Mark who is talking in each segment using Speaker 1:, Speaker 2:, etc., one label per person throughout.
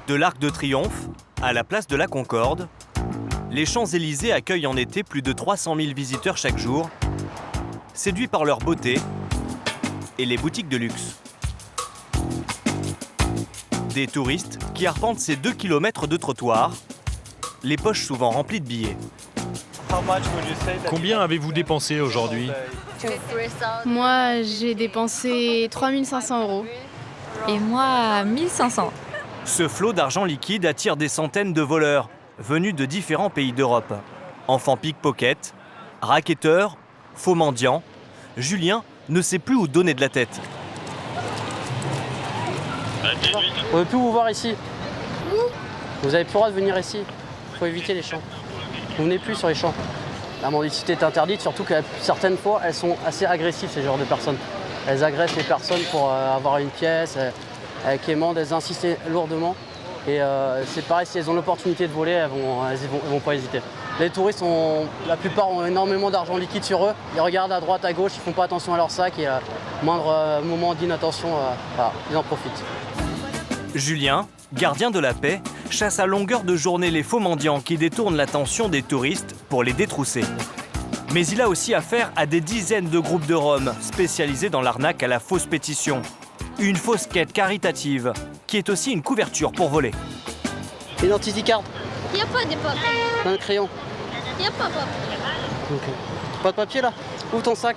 Speaker 1: De l'Arc de Triomphe à la place de la Concorde, les Champs-Élysées accueillent en été plus de 300 000 visiteurs chaque jour, séduits par leur beauté et les boutiques de luxe. Des touristes qui arpentent ces 2 km de trottoir, les poches souvent remplies de billets.
Speaker 2: Combien avez-vous dépensé aujourd'hui?
Speaker 3: Moi, j'ai dépensé 3 500 €.
Speaker 4: Et moi, 1500.
Speaker 1: Ce flot d'argent liquide attire des centaines de voleurs venus de différents pays d'Europe. Enfants pickpockets, racketteurs, faux mendiants, Julien ne sait plus où donner de la tête.
Speaker 5: On ne peut plus vous voir ici. Vous n'avez plus le droit de venir ici. Il faut éviter les champs. Vous venez plus sur les champs. La mendicité est interdite, surtout que certaines fois, elles sont assez agressives, ces genres de personnes. Elles agressent les personnes pour avoir une pièce, elles quémandent, elles insistent lourdement. Et c'est pareil, si elles ont l'opportunité de voler, elles vont pas hésiter. Les touristes, la plupart ont énormément d'argent liquide sur eux. Ils regardent à droite, à gauche, ils font pas attention à leur sac et moindre moment d'inattention, ils en profitent.
Speaker 1: Julien, gardien de la paix, chasse à longueur de journée les faux mendiants qui détournent l'attention des touristes pour les détrousser. Mais il a aussi affaire à des dizaines de groupes de Roms spécialisés dans l'arnaque à la fausse pétition. Une fausse quête caritative qui est aussi une couverture pour voler.
Speaker 5: Identity card.
Speaker 6: Il n'y a pas de papier.
Speaker 5: Un crayon.
Speaker 6: Il n'y a pas de papier.
Speaker 5: Okay. Pas de papier là? Ouvre ton sac.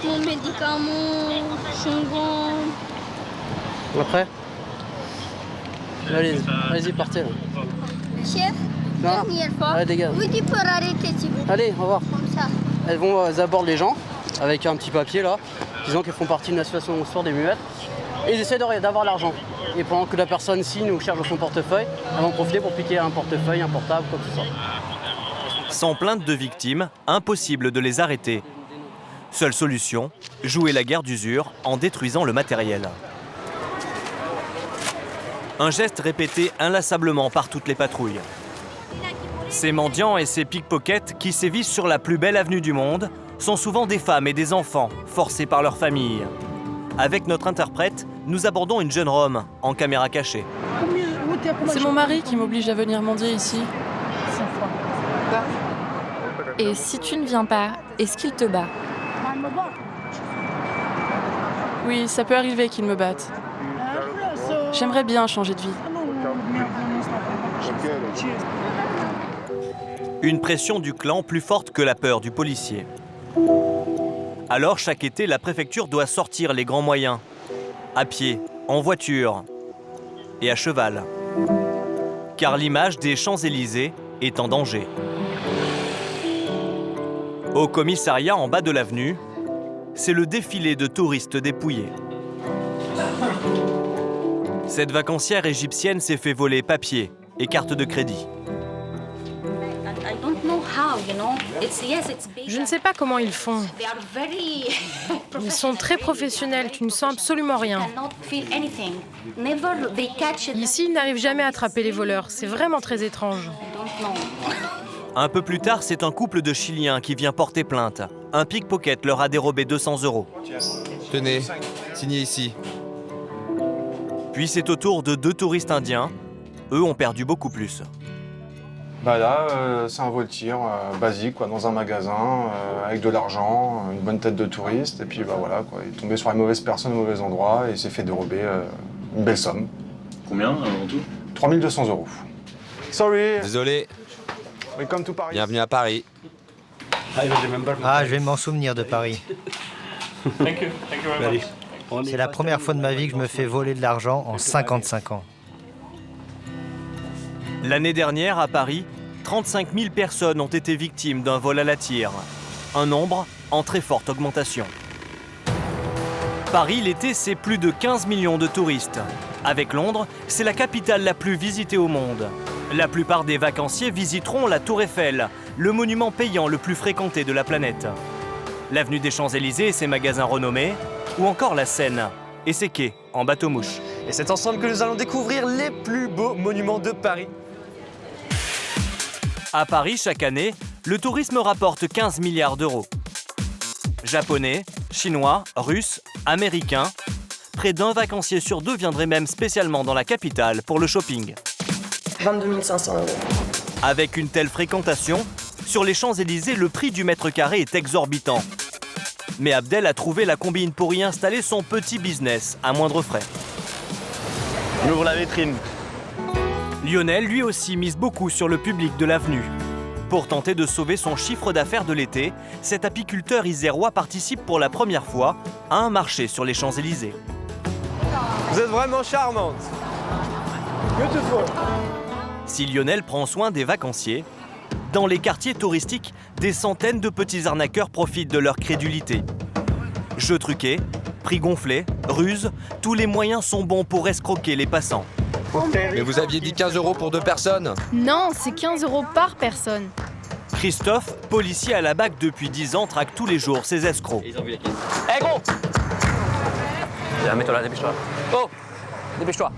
Speaker 6: Mon médicament, chewing-gum.
Speaker 5: Après? Allez-y, partez là.
Speaker 6: Chef,
Speaker 5: Non.
Speaker 6: dernière fois.
Speaker 5: Allez, dégage.
Speaker 6: Oui, tu peux arrêter s'il vous plaît.
Speaker 5: Allez, on va voir.
Speaker 6: Comme ça.
Speaker 5: Elles abordent les gens avec un petit papier là, disant qu'elles font partie d'une association sourde des muettes. Et ils essaient d'avoir l'argent. Et pendant que la personne signe ou cherche dans son portefeuille, elles vont profiter pour piquer un portefeuille, un portable, quoi que ce soit.
Speaker 1: Sans plainte de victimes, impossible de les arrêter. Seule solution, jouer la guerre d'usure en détruisant le matériel. Un geste répété inlassablement par toutes les patrouilles. Ces mendiants et ces pickpockets qui sévissent sur la plus belle avenue du monde sont souvent des femmes et des enfants forcés par leur famille. Avec notre interprète, nous abordons une jeune Rome en caméra cachée.
Speaker 7: C'est mon mari qui m'oblige à venir mendier ici.
Speaker 4: Et si tu ne viens pas, est-ce qu'il te bat?
Speaker 7: Oui, ça peut arriver qu'il me batte. J'aimerais bien changer de vie.
Speaker 1: Une pression du clan plus forte que la peur du policier. Alors chaque été, la préfecture doit sortir les grands moyens. À pied, en voiture et à cheval. Car l'image des Champs-Élysées est en danger. Au commissariat en bas de l'avenue, c'est le défilé de touristes dépouillés. Cette vacancière égyptienne s'est fait voler papiers et cartes de crédit.
Speaker 3: Je ne sais pas comment ils font. Ils sont très professionnels, tu ne sens absolument rien. Ici, ils n'arrivent jamais à attraper les voleurs. C'est vraiment très étrange.
Speaker 1: Un peu plus tard, c'est un couple de Chiliens qui vient porter plainte. Un pickpocket leur a dérobé 200 €.
Speaker 8: Tenez, signez ici.
Speaker 1: Puis c'est au tour de 2 touristes indiens. Eux ont perdu beaucoup plus.
Speaker 9: Bah là, c'est un vol tir basique quoi, dans un magasin, avec de l'argent, une bonne tête de touriste, et puis bah voilà, quoi, il est tombé sur les mauvaises personnes au mauvais endroit et il s'est fait dérober une belle somme.
Speaker 2: Combien en tout?
Speaker 9: 3 200 €. Sorry,
Speaker 8: Désolé,
Speaker 9: welcome to Paris.
Speaker 8: bienvenue à Paris.
Speaker 10: Ah, je vais m'en souvenir de Paris. C'est la première fois de ma vie que je me fais voler de l'argent en 55 ans.
Speaker 1: L'année dernière, à Paris, 35 000 personnes ont été victimes d'un vol à la tire. Un nombre en très forte augmentation. Paris, l'été, c'est plus de 15 millions de touristes. Avec Londres, c'est la capitale la plus visitée au monde. La plupart des vacanciers visiteront la Tour Eiffel, le monument payant le plus fréquenté de la planète. L'avenue des Champs-Élysées et ses magasins renommés, ou encore la Seine et ses quais en bateau-mouche.
Speaker 11: Et c'est ensemble que nous allons découvrir les plus beaux monuments de Paris.
Speaker 1: À Paris, chaque année, le tourisme rapporte 15 milliards d'euros. Japonais, chinois, russes, américains, Près d'un vacancier sur 2 viendrait même spécialement dans la capitale pour le shopping.
Speaker 12: 22 500 €.
Speaker 1: Avec une telle fréquentation, sur les Champs-Élysées, le prix du mètre carré est exorbitant. Mais Abdel a trouvé la combine pour y installer son petit business à moindre frais.
Speaker 2: On ouvre la vitrine.
Speaker 1: Lionel, lui aussi, mise beaucoup sur le public de l'avenue. Pour tenter de sauver son chiffre d'affaires de l'été, cet apiculteur isérois participe pour la première fois à un marché sur les Champs-Élysées.
Speaker 11: Vous êtes vraiment charmante. Beautiful.
Speaker 1: Si Lionel prend soin des vacanciers, dans les quartiers touristiques, des centaines de petits arnaqueurs profitent de leur crédulité. Jeux truqués, prix gonflés, ruses, tous les moyens sont bons pour escroquer les passants.
Speaker 8: Mais vous aviez dit 15 € pour 2 personnes.
Speaker 13: Non, c'est 15 € par personne.
Speaker 1: Christophe, policier à la BAC depuis 10 ans, traque tous les jours ces escrocs.
Speaker 5: Hé gros! Mets-toi là, dépêche-toi. Oh! Dépêche-toi.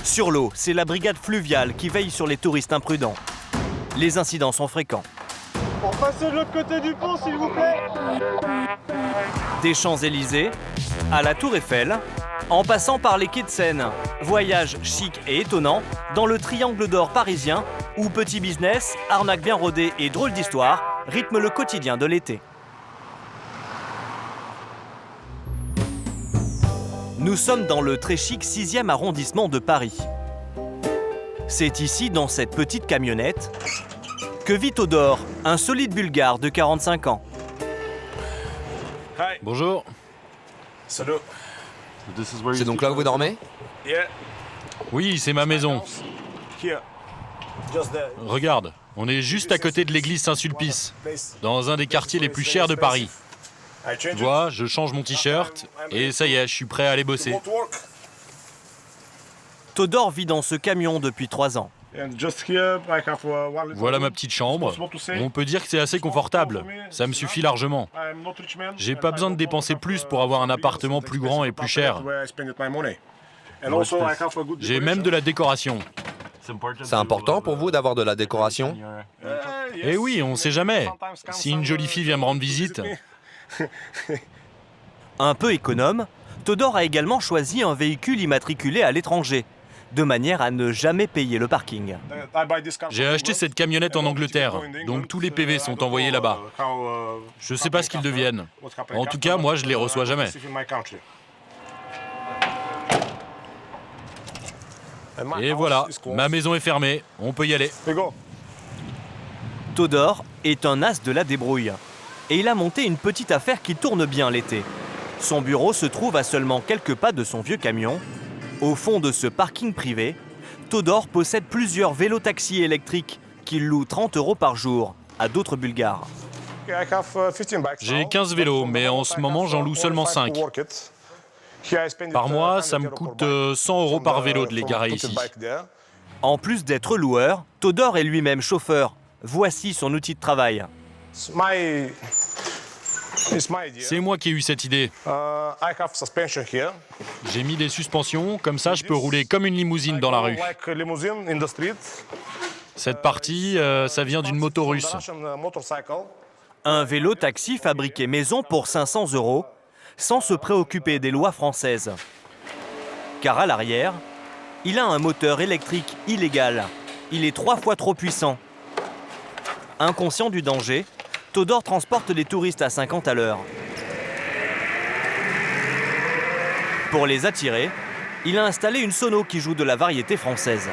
Speaker 1: Sur l'eau, c'est la brigade fluviale qui veille sur les touristes imprudents. Les incidents sont fréquents.
Speaker 14: Pour passer de l'autre côté du pont, s'il vous plaît.
Speaker 1: Des Champs-Élysées à la Tour Eiffel, en passant par les quais de Seine. Voyage chic et étonnant dans le triangle d'or parisien où petit business, arnaque bien rodée et drôle d'histoire rythment le quotidien de l'été. Nous sommes dans le très chic 6e arrondissement de Paris. C'est ici, dans cette petite camionnette, que vit Todor, un solide Bulgare de 45 ans.
Speaker 2: Bonjour.
Speaker 8: C'est donc là où vous dormez?
Speaker 2: Oui, c'est ma maison. Regarde, on est juste à côté de l'église Saint-Sulpice, dans un des quartiers les plus chers de Paris. Tu vois, je change mon t-shirt et ça y est, je suis prêt à aller bosser.
Speaker 1: Todor vit dans ce camion depuis 3 ans.
Speaker 2: Voilà ma petite chambre. On peut dire que c'est assez confortable. Ça me suffit largement. J'ai pas besoin de dépenser plus pour avoir un appartement plus grand et plus cher. J'ai même de la décoration.
Speaker 8: C'est important pour vous d'avoir de la décoration?
Speaker 2: Eh oui, on sait jamais. Si une jolie fille vient me rendre visite.
Speaker 1: Un peu économe, Todor a également choisi un véhicule immatriculé à l'étranger, de manière à ne jamais payer le parking.
Speaker 2: J'ai acheté cette camionnette en Angleterre, donc tous les PV sont envoyés là-bas. Je sais pas ce qu'ils deviennent. En tout cas, moi, je les reçois jamais. Et voilà, ma maison est fermée, on peut y aller.
Speaker 1: Todor est un as de la débrouille. Et il a monté une petite affaire qui tourne bien l'été. Son bureau se trouve à seulement quelques pas de son vieux camion. Au fond de ce parking privé, Todor possède plusieurs vélos-taxis électriques qu'il loue 30 € par jour à d'autres Bulgares.
Speaker 2: J'ai 15 vélos, mais en ce moment, j'en loue seulement 5. Par mois, ça me coûte 100 € par vélo de les garer ici.
Speaker 1: En plus d'être loueur, Todor est lui-même chauffeur. Voici son outil de travail.
Speaker 2: C'est moi qui ai eu cette idée. J'ai mis des suspensions, comme ça je peux rouler comme une limousine dans la rue. Cette partie, ça vient d'une moto russe.
Speaker 1: Un vélo-taxi fabriqué maison pour 500 €, sans se préoccuper des lois françaises. Car à l'arrière, il a un moteur électrique illégal. Il est 3 fois trop puissant. Inconscient du danger, Todor transporte les touristes à 50 à l'heure. Pour les attirer, il a installé une sono qui joue de la variété française.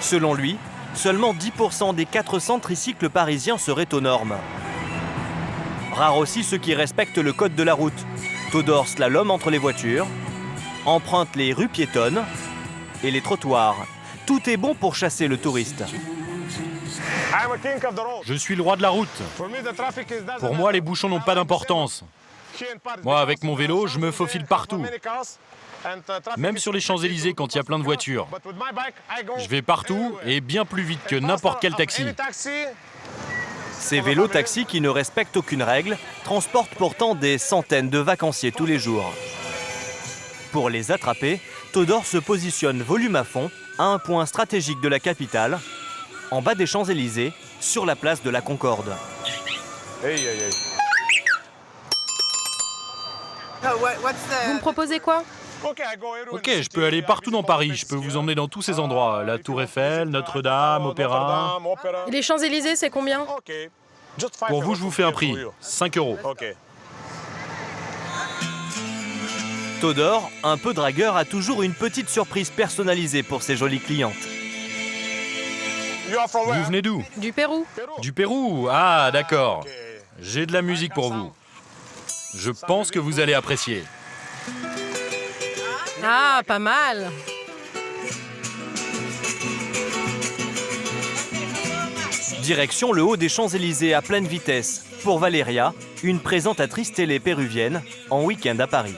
Speaker 1: Selon lui, seulement 10% des 400 tricycles parisiens seraient aux normes. Rares aussi ceux qui respectent le code de la route. Todor slalom entre les voitures, emprunte les rues piétonnes et les trottoirs. Tout est bon pour chasser le touriste.
Speaker 2: Je suis le roi de la route. Pour moi, les bouchons n'ont pas d'importance. Moi, avec mon vélo, je me faufile partout. Même sur les Champs-Élysées quand il y a plein de voitures. Je vais partout et bien plus vite que n'importe quel taxi.
Speaker 1: Ces vélos-taxis qui ne respectent aucune règle transportent pourtant des centaines de vacanciers tous les jours. Pour les attraper, Todor se positionne volume à fond à un point stratégique de la capitale, en bas des Champs-Élysées, sur la place de la Concorde.
Speaker 3: Vous me proposez quoi?
Speaker 2: Ok, je peux aller partout dans Paris. Je peux vous emmener dans tous ces endroits. La Tour Eiffel, Notre-Dame, Opéra.
Speaker 3: Et les Champs-Élysées, c'est combien?
Speaker 2: Pour vous, je vous fais un prix. 5 €.
Speaker 1: Todor, un peu dragueur, a toujours une petite surprise personnalisée pour ses jolies clientes.
Speaker 2: Vous venez d'où?
Speaker 3: Du Pérou.
Speaker 2: Du Pérou? Ah, d'accord. J'ai de la musique pour vous. Je pense que vous allez apprécier.
Speaker 3: Ah, pas mal.
Speaker 1: Direction le haut des Champs-Élysées à pleine vitesse pour Valeria, une présentatrice télé péruvienne, en week-end à Paris.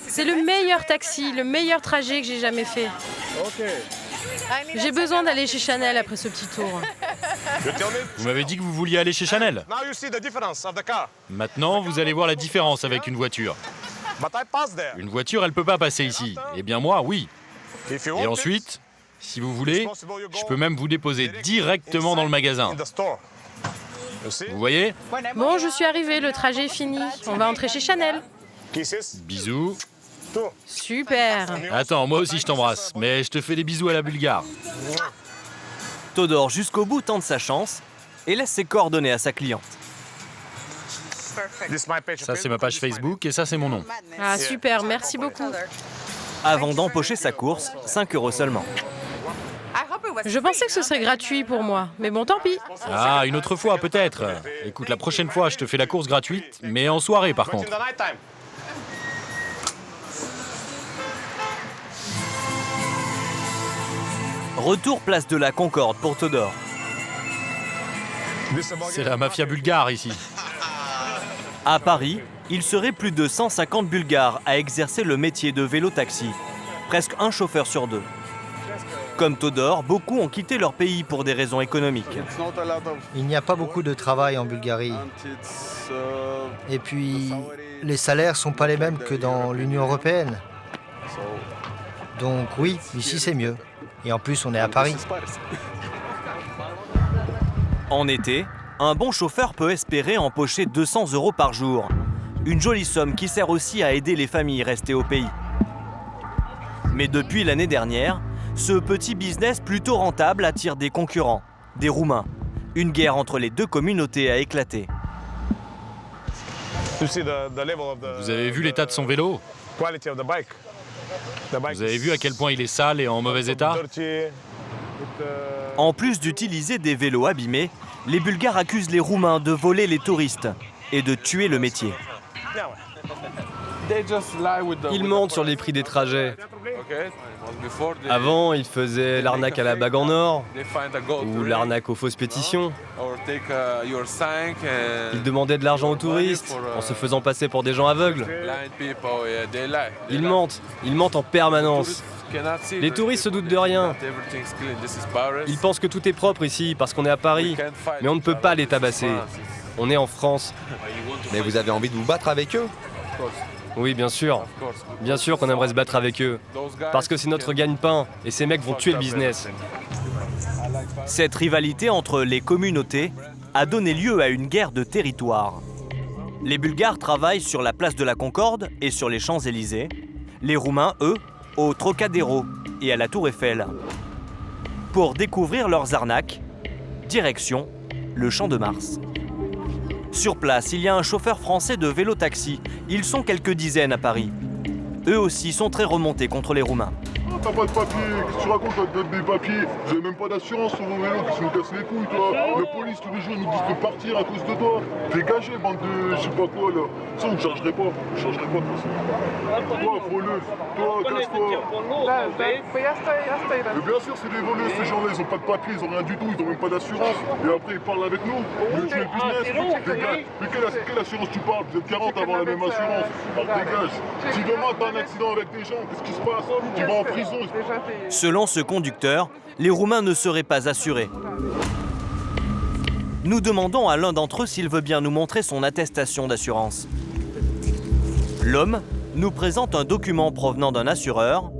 Speaker 3: C'est le meilleur taxi, le meilleur trajet que j'ai jamais fait. J'ai besoin d'aller chez Chanel après ce petit tour.
Speaker 2: Vous m'avez dit que vous vouliez aller chez Chanel. Maintenant, vous allez voir la différence avec une voiture. Une voiture, elle peut pas passer ici. Eh bien moi, oui. Et ensuite, si vous voulez, je peux même vous déposer directement dans le magasin. Vous voyez?
Speaker 3: Bon, je suis arrivée, le trajet est fini. On va entrer chez Chanel.
Speaker 2: Bisous.
Speaker 3: Super.
Speaker 2: Attends, moi aussi je t'embrasse, mais je te fais des bisous à la bulgare.
Speaker 1: Todor jusqu'au bout tente sa chance et laisse ses coordonnées à sa cliente.
Speaker 2: Ça c'est ma page Facebook et ça c'est mon nom.
Speaker 3: Ah super, merci beaucoup.
Speaker 1: Avant d'empocher sa course, 5 € seulement.
Speaker 3: Je pensais que ce serait gratuit pour moi, mais bon, tant pis.
Speaker 2: Ah, une autre fois peut-être. Écoute, la prochaine fois je te fais la course gratuite, mais en soirée par contre.
Speaker 1: Retour place de la Concorde pour Todor.
Speaker 2: C'est la mafia bulgare ici.
Speaker 1: À Paris, il serait plus de 150 Bulgares à exercer le métier de vélo-taxi. Presque un chauffeur sur 2. Comme Todor, beaucoup ont quitté leur pays pour des raisons économiques.
Speaker 10: Il n'y a pas beaucoup de travail en Bulgarie. Et puis, les salaires sont pas les mêmes que dans l'Union européenne. Donc oui, ici c'est mieux. Et en plus, on est à Paris.
Speaker 1: En été, un bon chauffeur peut espérer empocher 200 € par jour. Une jolie somme qui sert aussi à aider les familles restées au pays. Mais depuis l'année dernière, ce petit business plutôt rentable attire des concurrents, des Roumains. Une guerre entre les deux communautés a éclaté.
Speaker 2: Vous avez vu l'état de son vélo? Vous avez vu à quel point il est sale et en mauvais état?
Speaker 1: En plus d'utiliser des vélos abîmés, les Bulgares accusent les Roumains de voler les touristes et de tuer le métier.
Speaker 15: Ils mentent sur les prix des trajets. Avant, ils faisaient l'arnaque à la bague en or ou l'arnaque aux fausses pétitions. Ils demandaient de l'argent aux touristes en se faisant passer pour des gens aveugles. Ils mentent en permanence. Les touristes se doutent de rien. Ils pensent que tout est propre ici parce qu'on est à Paris, mais on ne peut pas les tabasser. On est en France.
Speaker 11: Mais vous avez envie de vous battre avec eux?
Speaker 15: Oui, bien sûr. Bien sûr qu'on aimerait se battre avec eux. Parce que c'est notre gagne-pain et ces mecs vont tuer le business.
Speaker 1: Cette rivalité entre les communautés a donné lieu à une guerre de territoire. Les Bulgares travaillent sur la place de la Concorde et sur les Champs-Élysées. Les Roumains, eux, au Trocadéro et à la Tour Eiffel. Pour découvrir leurs arnaques, direction le Champ de Mars. Sur place, il y a un chauffeur français de vélo-taxi. Ils sont quelques dizaines à Paris. Eux aussi sont très remontés contre les Roumains.
Speaker 16: T'as pas de papier, qu'est-ce que tu racontes, toi, donne des papiers? Vous avez même pas d'assurance sur vos vélos, qui se nous cassent les couilles, toi. La police, tous les jours, ils nous disent de partir à cause de toi. Dégagez, bande de je sais pas quoi, là. Ça, on ne chargerait pas. On ne chargerait pas de toute façon. Toi, voleuse, toi, casse-toi. Mais bien sûr, c'est des voleuses, ces gens-là, ils ont pas de papier, ils ont rien du tout, ils ont même pas d'assurance. Et après, ils parlent avec nous. Ils nous tuent le business. Dégage. Mais quelle assurance tu parles? Vous êtes 40 à avoir la même assurance. Alors, dégage. Si demain, t'as un accident avec des gens, qu'est-ce qui se passe? Tu vas en prison.
Speaker 1: Selon ce conducteur, les Roumains ne seraient pas assurés. Nous demandons à l'un d'entre eux s'il veut bien nous montrer son attestation d'assurance. L'homme nous présente un document provenant d'un assureur,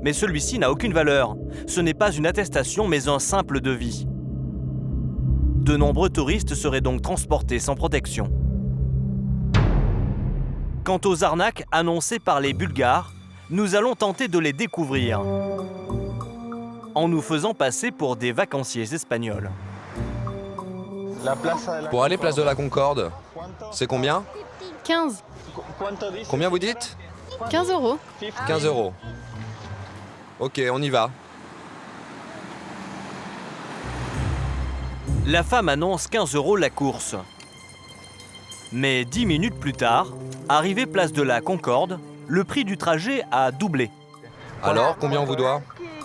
Speaker 1: Mais celui-ci n'a aucune valeur. Ce n'est pas une attestation, mais un simple devis. De nombreux touristes seraient donc transportés sans protection. Quant aux arnaques annoncées par les Bulgares, nous allons tenter de les découvrir en nous faisant passer pour des vacanciers espagnols.
Speaker 17: Pour aller place de la Concorde, c'est combien?
Speaker 13: 15.
Speaker 17: Combien vous dites?
Speaker 13: 15 €.
Speaker 17: 15 €. Ok, on y va.
Speaker 1: La femme annonce 15 € la course. Mais 10 minutes plus tard, arrivé place de la Concorde, le prix du trajet a doublé.
Speaker 17: Alors, combien on vous doit?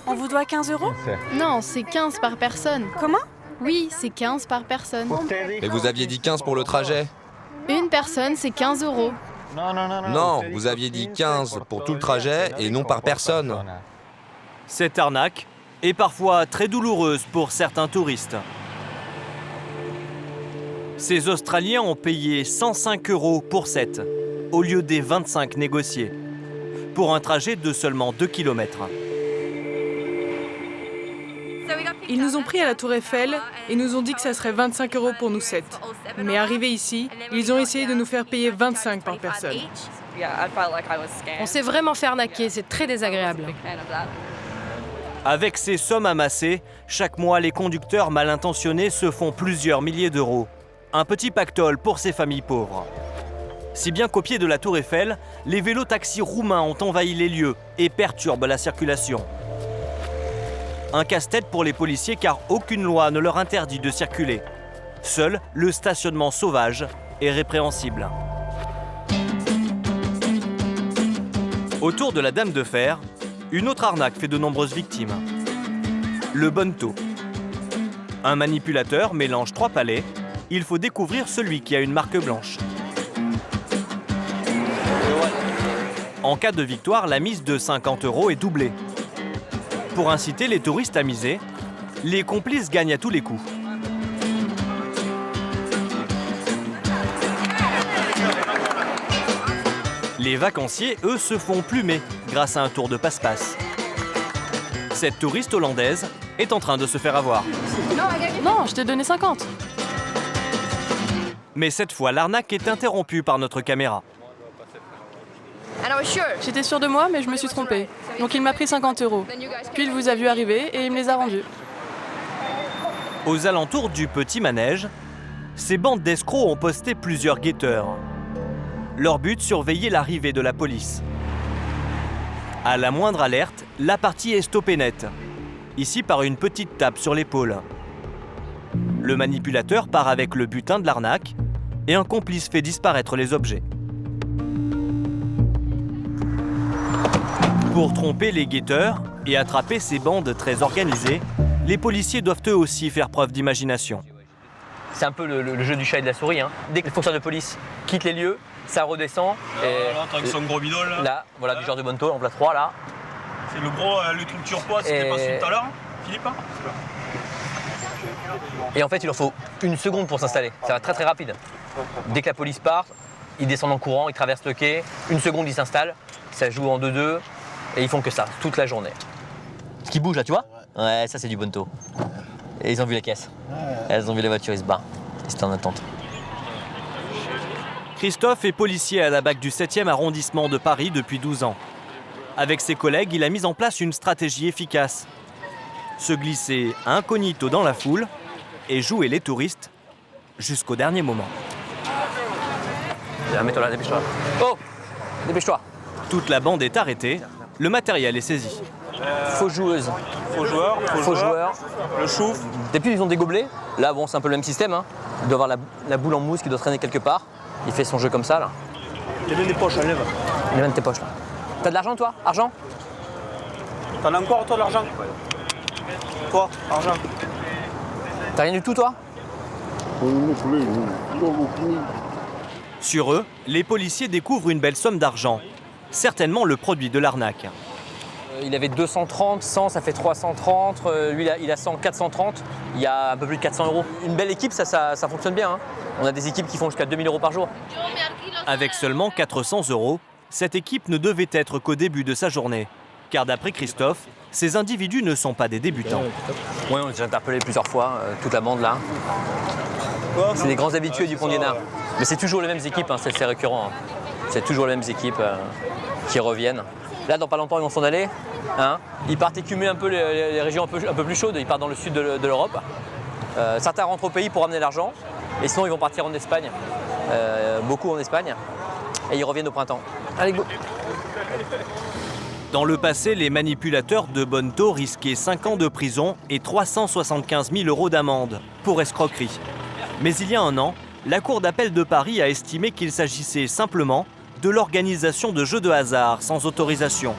Speaker 7: On vous doit 15 €?
Speaker 13: Non, c'est 15 par personne.
Speaker 7: Comment?
Speaker 13: Oui, c'est 15 par personne.
Speaker 17: Mais vous aviez dit 15 pour le trajet.
Speaker 13: Une personne, c'est 15 €.
Speaker 17: Non, vous aviez dit 15 pour tout le trajet et non par personne.
Speaker 1: Cette arnaque est parfois très douloureuse pour certains touristes. Ces Australiens ont payé 105 € pour 7, au lieu des 25 négociés, pour un trajet de seulement 2 km.
Speaker 18: Ils nous ont pris à la Tour Eiffel et nous ont dit que ça serait 25 € pour nous 7. Mais arrivés ici, ils ont essayé de nous faire payer 25 par personne.
Speaker 3: On s'est vraiment fait arnaquer, c'est très désagréable.
Speaker 1: Avec ces sommes amassées, chaque mois, les conducteurs mal intentionnés se font plusieurs milliers d'euros. Un petit pactole pour ces familles pauvres. Si bien qu'au pied de la Tour Eiffel, les vélos-taxis roumains ont envahi les lieux et perturbent la circulation. Un casse-tête pour les policiers car aucune loi ne leur interdit de circuler. Seul le stationnement sauvage est répréhensible. Autour de la Dame de Fer, une autre arnaque fait de nombreuses victimes. Le bonneto. Un manipulateur mélange 3 palets. Il faut découvrir celui qui a une marque blanche. En cas de victoire, la mise de 50 € est doublée. Pour inciter les touristes à miser, les complices gagnent à tous les coups. Les vacanciers, eux, se font plumer grâce à un tour de passe-passe. Cette touriste hollandaise est en train de se faire avoir.
Speaker 7: Non, je t'ai donné 50.
Speaker 1: Mais cette fois, l'arnaque est interrompue par notre caméra.
Speaker 7: J'étais sûre de moi, mais je me suis trompée. Donc il m'a pris 50 €. Puis il vous a vu arriver et il me les a rendus.
Speaker 1: Aux alentours du petit manège, ces bandes d'escrocs ont posté plusieurs guetteurs. Leur but, surveiller l'arrivée de la police. À la moindre alerte, la partie est stoppée net. Ici par une petite tape sur l'épaule. Le manipulateur part avec le butin de l'arnaque et un complice fait disparaître les objets. Pour tromper les guetteurs et attraper ces bandes très organisées, les policiers doivent eux aussi faire preuve d'imagination.
Speaker 5: C'est un peu le jeu du chat et de la souris. Hein. Dès que les fonctionnaires de police quittent les lieux, ça redescend.
Speaker 2: Et là, avec son gros bidon là.
Speaker 5: Là, voilà, du genre de bonneto, en place 3 là.
Speaker 2: C'est le gros, le truc turquoise, c'était pas celui tout à l'heure, Philippe hein.
Speaker 5: Et en fait, il leur faut 1 seconde pour s'installer. Ça va très très rapide. Dès que la police part, ils descendent en courant, ils traversent le quai. 1 seconde, ils s'installent. Ça joue en 2-2. Et ils font que ça, toute la journée. Ce qui bouge là, tu vois? Ouais, ça c'est du bonneto. Et ils ont vu les caisses. Elles ont vu les voitures, ils se barrent. Ils étaient en attente.
Speaker 1: Christophe est policier à la BAC du 7e arrondissement de Paris depuis 12 ans. Avec ses collègues, il a mis en place une stratégie efficace. Se glisser incognito dans la foule et jouer les touristes jusqu'au dernier moment.
Speaker 5: Mets-toi là, dépêche-toi. Oh! Dépêche-toi.
Speaker 1: Toute la bande est arrêtée, le matériel est saisi.
Speaker 5: Fausse joueuse.
Speaker 2: Faux joueur. Le chouf.
Speaker 5: Depuis, ils ont des gobelets. Là, bon, c'est un peu le même système. Hein. Il doit avoir la boule en mousse qui doit traîner quelque part. Il fait son jeu comme ça, là.
Speaker 2: Il y a même des poches, enlève.
Speaker 5: Il y a même tes poches, là. T'as de l'argent, toi? Argent?
Speaker 2: T'en as encore, toi, de l'argent? Toi, argent.
Speaker 5: T'as rien du tout, toi?
Speaker 1: Sur eux, les policiers découvrent une belle somme d'argent. Certainement le produit de l'arnaque.
Speaker 5: Il avait 230, 100, ça fait 330. Lui, il a 100, 430. Il y a un peu plus de 400 €. Une belle équipe, ça fonctionne bien. Hein. On a des équipes qui font jusqu'à 2000 € par jour.
Speaker 1: Avec seulement 400 €, cette équipe ne devait être qu'au début de sa journée. Car d'après Christophe, ces individus ne sont pas des débutants.
Speaker 19: Oui, on est déjà interpellé plusieurs fois, toute la bande là. C'est des grands habitués du Pont d'Iéna. Mais c'est toujours les mêmes équipes, hein, c'est récurrent. Hein. C'est toujours les mêmes équipes qui reviennent. Là, dans pas longtemps, ils vont s'en aller. Hein. Ils partent écumer un peu les régions un peu plus chaudes. Ils partent dans le sud de l'Europe. Certains rentrent au pays pour ramener l'argent. Et sinon, ils vont partir en Espagne. Beaucoup en Espagne. Et ils reviennent au printemps. Allez, go!
Speaker 1: Dans le passé, les manipulateurs de Bonneto risquaient 5 ans de prison et 375 000 € d'amende pour escroquerie. Mais il y a un an, la Cour d'appel de Paris a estimé qu'il s'agissait simplement de l'organisation de jeux de hasard sans autorisation.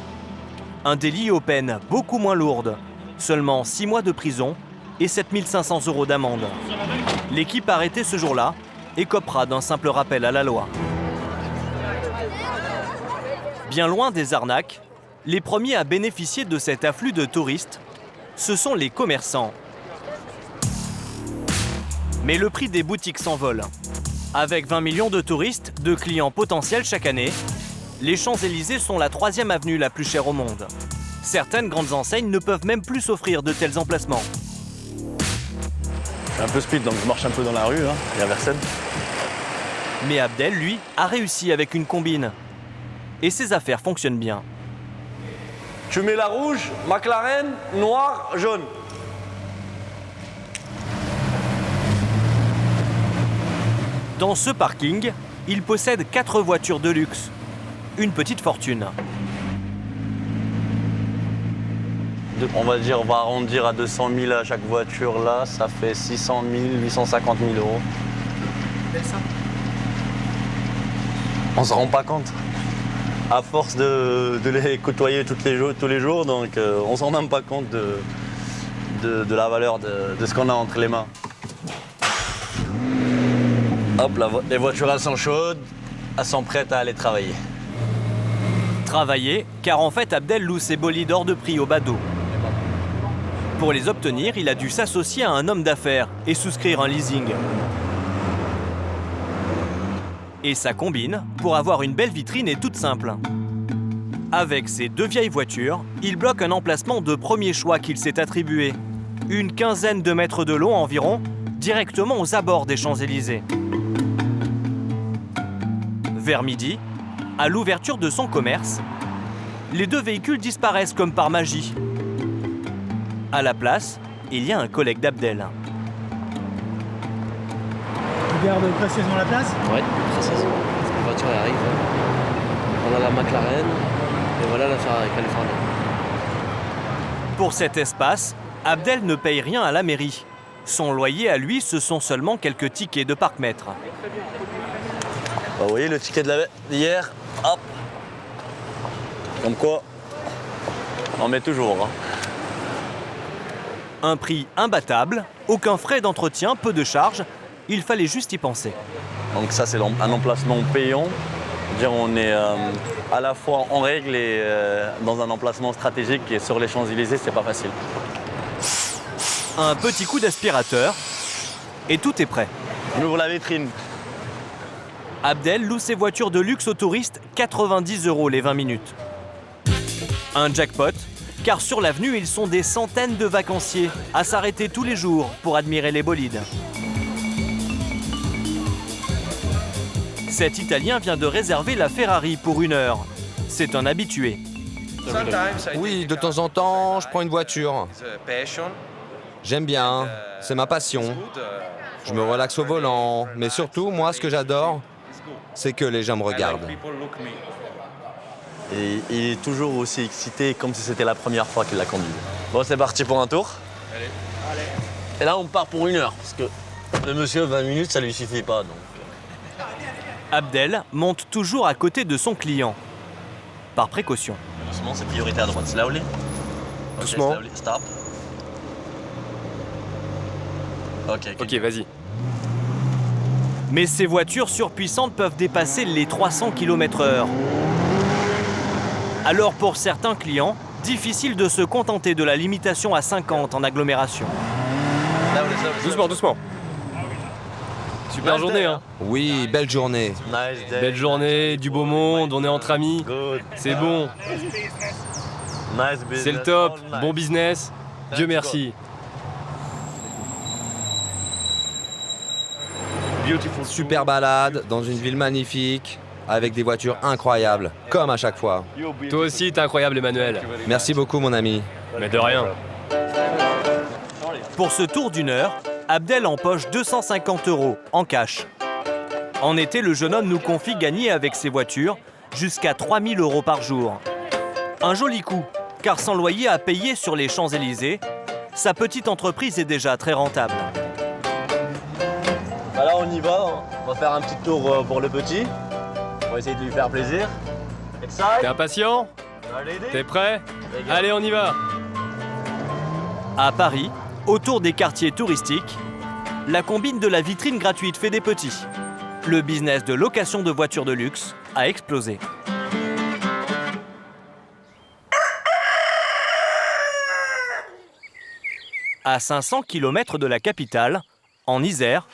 Speaker 1: Un délit aux peines beaucoup moins lourdes, seulement 6 mois de prison et 7 500 € d'amende. L'équipe arrêtée ce jour-là écopera d'un simple rappel à la loi. Bien loin des arnaques, les premiers à bénéficier de cet afflux de touristes, ce sont les commerçants. Mais le prix des boutiques s'envole. Avec 20 millions de touristes, de clients potentiels chaque année, les Champs-Élysées sont la 3e avenue la plus chère au monde. Certaines grandes enseignes ne peuvent même plus s'offrir de tels emplacements.
Speaker 20: Je suis un peu speed, donc je marche un peu dans la rue, hein, il y a Versailles.
Speaker 1: Mais Abdel, lui, a réussi avec une combine. Et ses affaires fonctionnent bien.
Speaker 20: Tu mets la rouge, McLaren, noir, jaune.
Speaker 1: Dans ce parking, il possède 4 voitures de luxe. Une petite fortune.
Speaker 20: On va dire, on va arrondir à 200 000 à chaque voiture là, ça fait 600 000, 850 000 €. On s'en rend pas compte. À force de les côtoyer tous les jours, donc on s'en rend même pas compte de la valeur de ce qu'on a entre les mains. Hop, les voitures elles sont chaudes, elles sont prêtes à aller travailler.
Speaker 1: Travailler, car en fait Abdel loue ses bolides hors de prix au badaud. Pour les obtenir, il a dû s'associer à un homme d'affaires et souscrire un leasing. Et sa combine, pour avoir une belle vitrine, est toute simple. Avec ses 2 vieilles voitures, il bloque un emplacement de premier choix qu'il s'est attribué. Une quinzaine de mètres de long environ, directement aux abords des Champs-Élysées. Vers midi, à l'ouverture de son commerce, les 2 véhicules disparaissent comme par magie. À la place, il y a un collègue d'Abdel.
Speaker 21: Tu gardes précieusement la place?
Speaker 5: Oui, précieusement. La voiture elle arrive. On a la McLaren et voilà la Ferrari Californie.
Speaker 1: Pour cet espace, Abdel ne paye rien à la mairie. Son loyer à lui, ce sont seulement quelques tickets de parc-mètre.
Speaker 20: Vous voyez le ticket d'hier, hop. Comme quoi, on met toujours. Hein.
Speaker 1: Un prix imbattable, aucun frais d'entretien, peu de charges. Il fallait juste y penser.
Speaker 20: Donc ça, c'est un emplacement payant. Dire on est à la fois en règle et dans un emplacement stratégique et sur les Champs-Élysées, c'est pas facile.
Speaker 1: Un petit coup d'aspirateur et tout est prêt.
Speaker 20: On ouvre la vitrine.
Speaker 1: Abdel loue ses voitures de luxe aux touristes 90 € les 20 minutes. Un jackpot, car sur l'avenue, ils sont des centaines de vacanciers à s'arrêter tous les jours pour admirer les bolides. Cet Italien vient de réserver la Ferrari pour 1 heure. C'est un habitué.
Speaker 17: Oui, de temps en temps, je prends une voiture. J'aime bien, c'est ma passion. Je me relaxe au volant, mais surtout, moi, ce que j'adore, c'est que les gens me regardent.
Speaker 20: Et il est toujours aussi excité comme si c'était la première fois qu'il la conduit. Bon, c'est parti pour un tour. Allez. Et là, on part pour 1 heure, parce que le monsieur, 20 minutes, ça lui suffit pas. Donc.
Speaker 1: Abdel monte toujours à côté de son client, par précaution.
Speaker 20: Doucement, c'est priorité à droite. Slowly.
Speaker 17: Doucement.
Speaker 20: Slowly. Stop.
Speaker 15: Ok, vas-y.
Speaker 1: Mais ces voitures surpuissantes peuvent dépasser les 300 km/h. Alors pour certains clients, difficile de se contenter de la limitation à 50 en agglomération.
Speaker 15: Doucement, doucement. Super journée, hein?
Speaker 17: Oui, belle journée.
Speaker 15: Belle journée, du beau monde, on est entre amis. C'est bon. C'est le top, bon business. Dieu merci.
Speaker 17: Super balade dans une ville magnifique, avec des voitures incroyables, comme à chaque fois.
Speaker 15: Toi aussi, t'es incroyable, Emmanuel.
Speaker 17: Merci beaucoup, mon ami.
Speaker 15: Mais de rien.
Speaker 1: Pour ce tour d'une heure, Abdel empoche 250 € en cash. En été, le jeune homme nous confie gagner avec ses voitures jusqu'à 3000 € par jour. Un joli coup, car sans loyer à payer sur les Champs-Élysées, sa petite entreprise est déjà très rentable.
Speaker 20: Bah là on y va, on va faire un petit tour pour le petit. On va essayer de lui faire plaisir.
Speaker 15: T'es impatient? T'es prêt? Allez, on y va!
Speaker 1: À Paris, autour des quartiers touristiques, la combine de la vitrine gratuite fait des petits. Le business de location de voitures de luxe a explosé. À 500 km de la capitale, en Isère,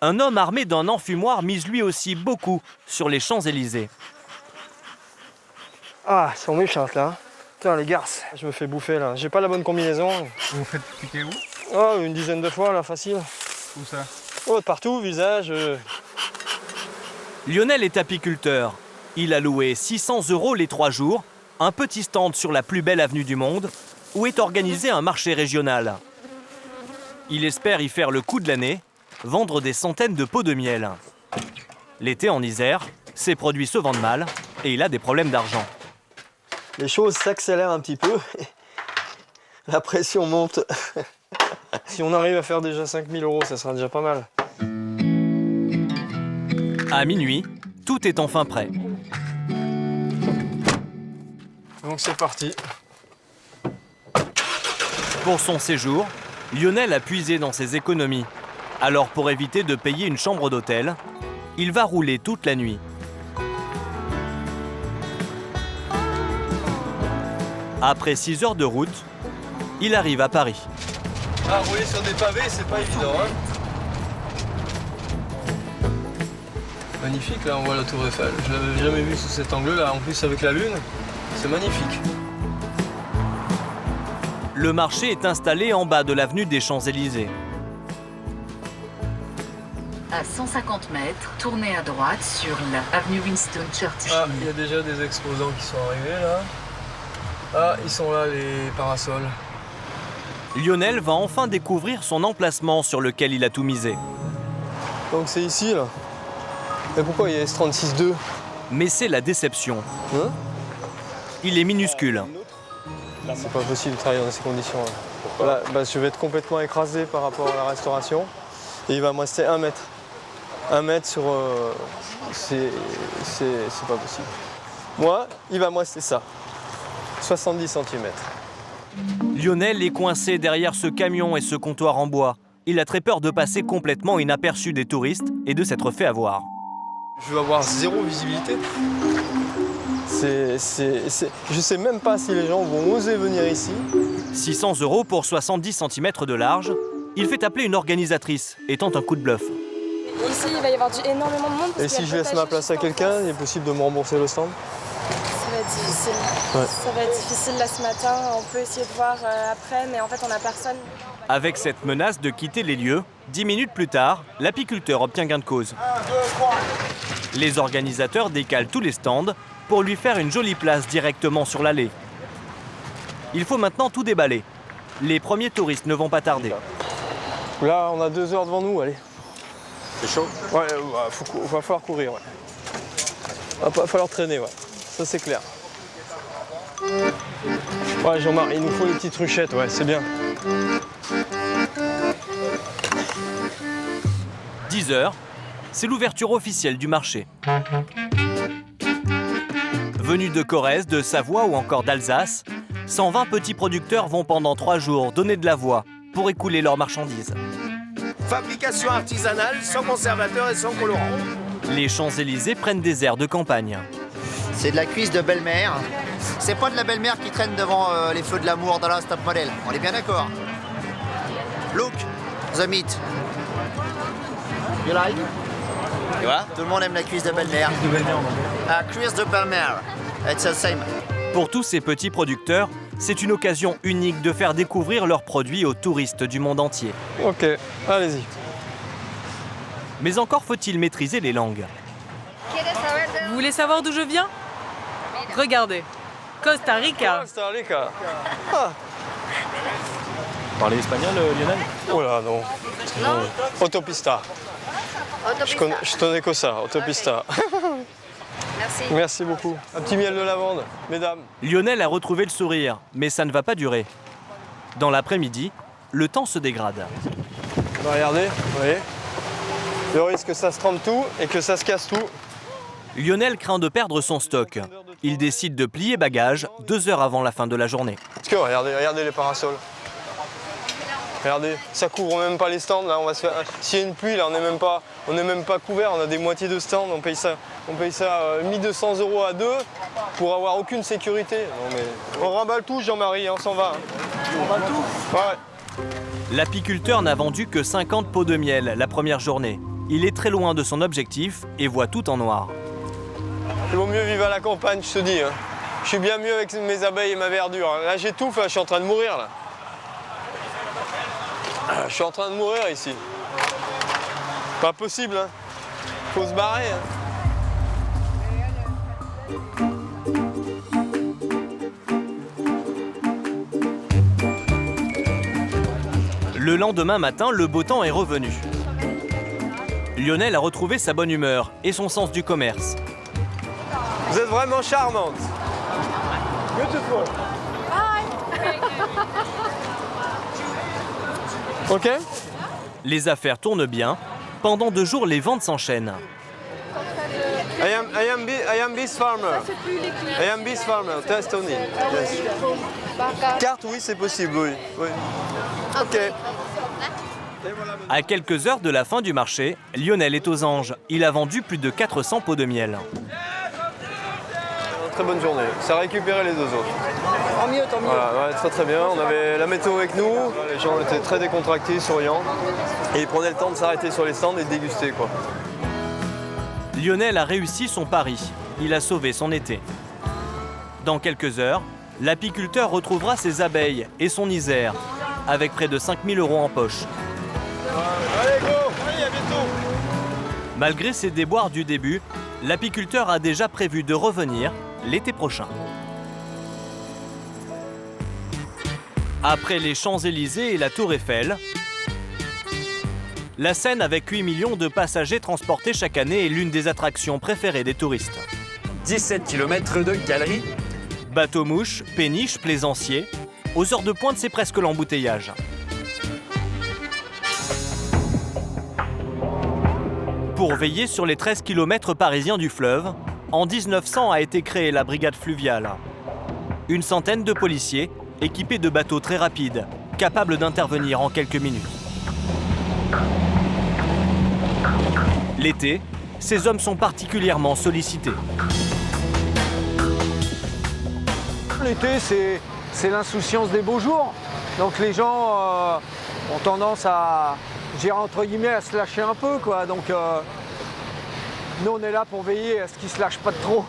Speaker 1: un homme armé d'un enfumoir mise lui aussi beaucoup sur les Champs-Élysées.
Speaker 6: Ah, elles sont méchantes là. Putain les garces, je me fais bouffer là. J'ai pas la bonne combinaison.
Speaker 21: Vous vous faites piquer où?
Speaker 6: Oh, une dizaine de fois là, facile.
Speaker 21: Où ça?
Speaker 6: Oh, partout, visage.
Speaker 1: Lionel est apiculteur. Il a loué 600 € les 3 jours, un petit stand sur la plus belle avenue du monde, où est organisé un marché régional. Il espère y faire le coup de l'année, vendre des centaines de pots de miel. L'été en Isère, ses produits se vendent mal et il a des problèmes d'argent.
Speaker 6: Les choses s'accélèrent un petit peu. La pression monte. Si on arrive à faire déjà 5000 €, ça sera déjà pas mal.
Speaker 1: À minuit, tout est enfin prêt.
Speaker 6: Donc c'est parti.
Speaker 1: Pour son séjour, Lionel a puisé dans ses économies. Alors pour éviter de payer une chambre d'hôtel, il va rouler toute la nuit. Après 6 heures de route, il arrive à Paris.
Speaker 6: Ah, rouler sur des pavés, c'est pas évident, hein. Magnifique, là, on voit la tour Eiffel. Je l'avais jamais vu sous cet angle-là. En plus, avec la lune, c'est magnifique.
Speaker 1: Le marché est installé en bas de l'avenue des Champs-Élysées.
Speaker 22: À 150 mètres, tournez à droite sur l'avenue Winston Churchill.
Speaker 6: Ah, il y a déjà des exposants qui sont arrivés, là. Ah, ils sont là, les parasols.
Speaker 1: Lionel va enfin découvrir son emplacement sur lequel il a tout misé.
Speaker 6: Donc c'est ici, là. Mais pourquoi il y a S36-2?
Speaker 1: Mais c'est la déception.
Speaker 6: Hein?
Speaker 1: Il est minuscule.
Speaker 6: C'est pas possible de travailler dans ces conditions. Là. Voilà, bah, je vais être complètement écrasé par rapport à la restauration. Et il va me rester 1 mètre. 1 mètre sur... c'est pas possible. Moi, il va me rester ça. 70 cm.
Speaker 1: Lionel est coincé derrière ce camion et ce comptoir en bois. Il a très peur de passer complètement inaperçu des touristes et de s'être fait avoir.
Speaker 6: Je vais avoir 0 visibilité. Je sais même pas si les gens vont oser venir ici.
Speaker 1: 600 € pour 70 cm de large. Il fait appeler une organisatrice et tente un coup de bluff.
Speaker 23: Ici, il va y avoir énormément de monde.
Speaker 6: Et si je laisse ma place à quelqu'un, il est possible de me rembourser le stand?
Speaker 23: Ça va être difficile.
Speaker 6: Ouais.
Speaker 23: Ça va être difficile là ce matin. On peut essayer de voir après, mais en fait, on n'a personne.
Speaker 1: Avec cette menace de quitter les lieux, 10 minutes plus tard, l'apiculteur obtient gain de cause. Les organisateurs décalent tous les stands pour lui faire une jolie place directement sur l'allée. Il faut maintenant tout déballer. Les premiers touristes ne vont pas tarder.
Speaker 6: Là, on a 2 heures devant nous, allez.
Speaker 20: C'est chaud?
Speaker 6: Ouais, va falloir courir, ouais. Va falloir traîner, ouais. Ça, c'est clair. Ouais, Jean-Marc, il nous faut des petites ruchettes, ouais, c'est bien.
Speaker 1: 10 heures, c'est l'ouverture officielle du marché. Venus de Corrèze, de Savoie ou encore d'Alsace, 120 petits producteurs vont pendant 3 jours donner de la voix pour écouler leurs marchandises.
Speaker 24: Fabrication artisanale, sans conservateur et sans colorant.
Speaker 1: Les Champs-Élysées prennent des airs de campagne.
Speaker 25: C'est de la cuisse de belle-mère. C'est pas de la belle-mère qui traîne devant les feux de l'amour dans la Stop Model. On est bien d'accord. Look, the meat. You like? Et voilà, tout le monde aime la cuisse de belle-mère.
Speaker 21: Cuisse de belle-mère en anglais.
Speaker 25: Ah, cuisse de belle-mère. It's the same.
Speaker 1: Pour tous ces petits producteurs, c'est une occasion unique de faire découvrir leurs produits aux touristes du monde entier.
Speaker 6: Ok, allez-y.
Speaker 1: Mais encore faut-il maîtriser les langues.
Speaker 18: Vous voulez savoir d'où je viens? Regardez. Costa Rica.
Speaker 6: Costa Rica. Ah.
Speaker 2: Vous parlez espagnol, Lionel?
Speaker 6: Oh là, non. Autopista. Je connais que ça, Autopista.
Speaker 22: Merci.
Speaker 6: Merci beaucoup. Un petit miel de lavande, mesdames.
Speaker 1: Lionel a retrouvé le sourire, mais ça ne va pas durer. Dans l'après-midi, le temps se dégrade.
Speaker 6: Regardez, vous voyez? Le risque que ça se trempe tout et que ça se casse tout.
Speaker 1: Lionel craint de perdre son stock. Il décide de plier bagages 2 heures avant la fin de la journée.
Speaker 6: Parce que regardez les parasols. Regardez, ça couvre même pas les stands. Là, on va se faire. S'il y a une pluie, là, on n'est même pas couvert. On a des moitiés de stands. On paye ça 1200 € à 2 pour avoir aucune sécurité. Non, mais on remballe tout, Jean-Marie, on s'en va. On remballe tout. Ouais.
Speaker 1: L'apiculteur n'a vendu que 50 pots de miel la première journée. Il est très loin de son objectif et voit tout en noir.
Speaker 6: Il vaut mieux vivre à la campagne, je te dis. Hein. Je suis bien mieux avec mes abeilles et ma verdure. Là, j'étouffe, je suis en train de mourir. Là. Je suis en train de mourir ici. Pas possible, hein. Faut se barrer. Hein.
Speaker 1: Le lendemain matin, le beau temps est revenu. Lionel a retrouvé sa bonne humeur et son sens du commerce.
Speaker 6: Vous êtes vraiment charmante. Beautiful. Ok.
Speaker 1: Les affaires tournent bien. Pendant 2 jours, les ventes s'enchaînent.
Speaker 6: I am beef farmer. I am beef farmer. Test only. Yes. Carte, oui, c'est possible, oui. Ok.
Speaker 1: À quelques heures de la fin du marché, Lionel est aux anges. Il a vendu plus de 400 pots de miel.
Speaker 6: Très bonne journée. Ça a récupéré les 2 autres.
Speaker 5: Tant mieux, tant mieux.
Speaker 6: Voilà, ouais, très très bien. On avait la météo avec nous. Les gens étaient très décontractés, souriants. Et ils prenaient le temps de s'arrêter sur les stands et de déguster, quoi.
Speaker 1: Lionel a réussi son pari. Il a sauvé son été. Dans quelques heures, l'apiculteur retrouvera ses abeilles et son Isère, avec près de 5 000 € en poche.
Speaker 6: Allez, go! Allez, à bientôt!
Speaker 1: Malgré ses déboires du début, l'apiculteur a déjà prévu de revenir l'été prochain. Après les Champs-Élysées et la Tour Eiffel, la Seine avec 8 millions de passagers transportés chaque année est l'une des attractions préférées des touristes.
Speaker 4: 17 km de galeries.
Speaker 1: Bateaux-mouches, péniches, plaisanciers. Aux heures de pointe, c'est presque l'embouteillage. Pour veiller sur les 13 km parisiens du fleuve, en 1900 a été créée la brigade fluviale. Une centaine de policiers équipés de bateaux très rapides, capables d'intervenir en quelques minutes. L'été, ces hommes sont particulièrement sollicités.
Speaker 8: L'été, c'est l'insouciance des beaux jours. Donc les gens ont tendance à, entre guillemets, à se lâcher un peu, quoi. Donc nous, on est là pour veiller à ce qu'ils ne se lâchent pas de trop.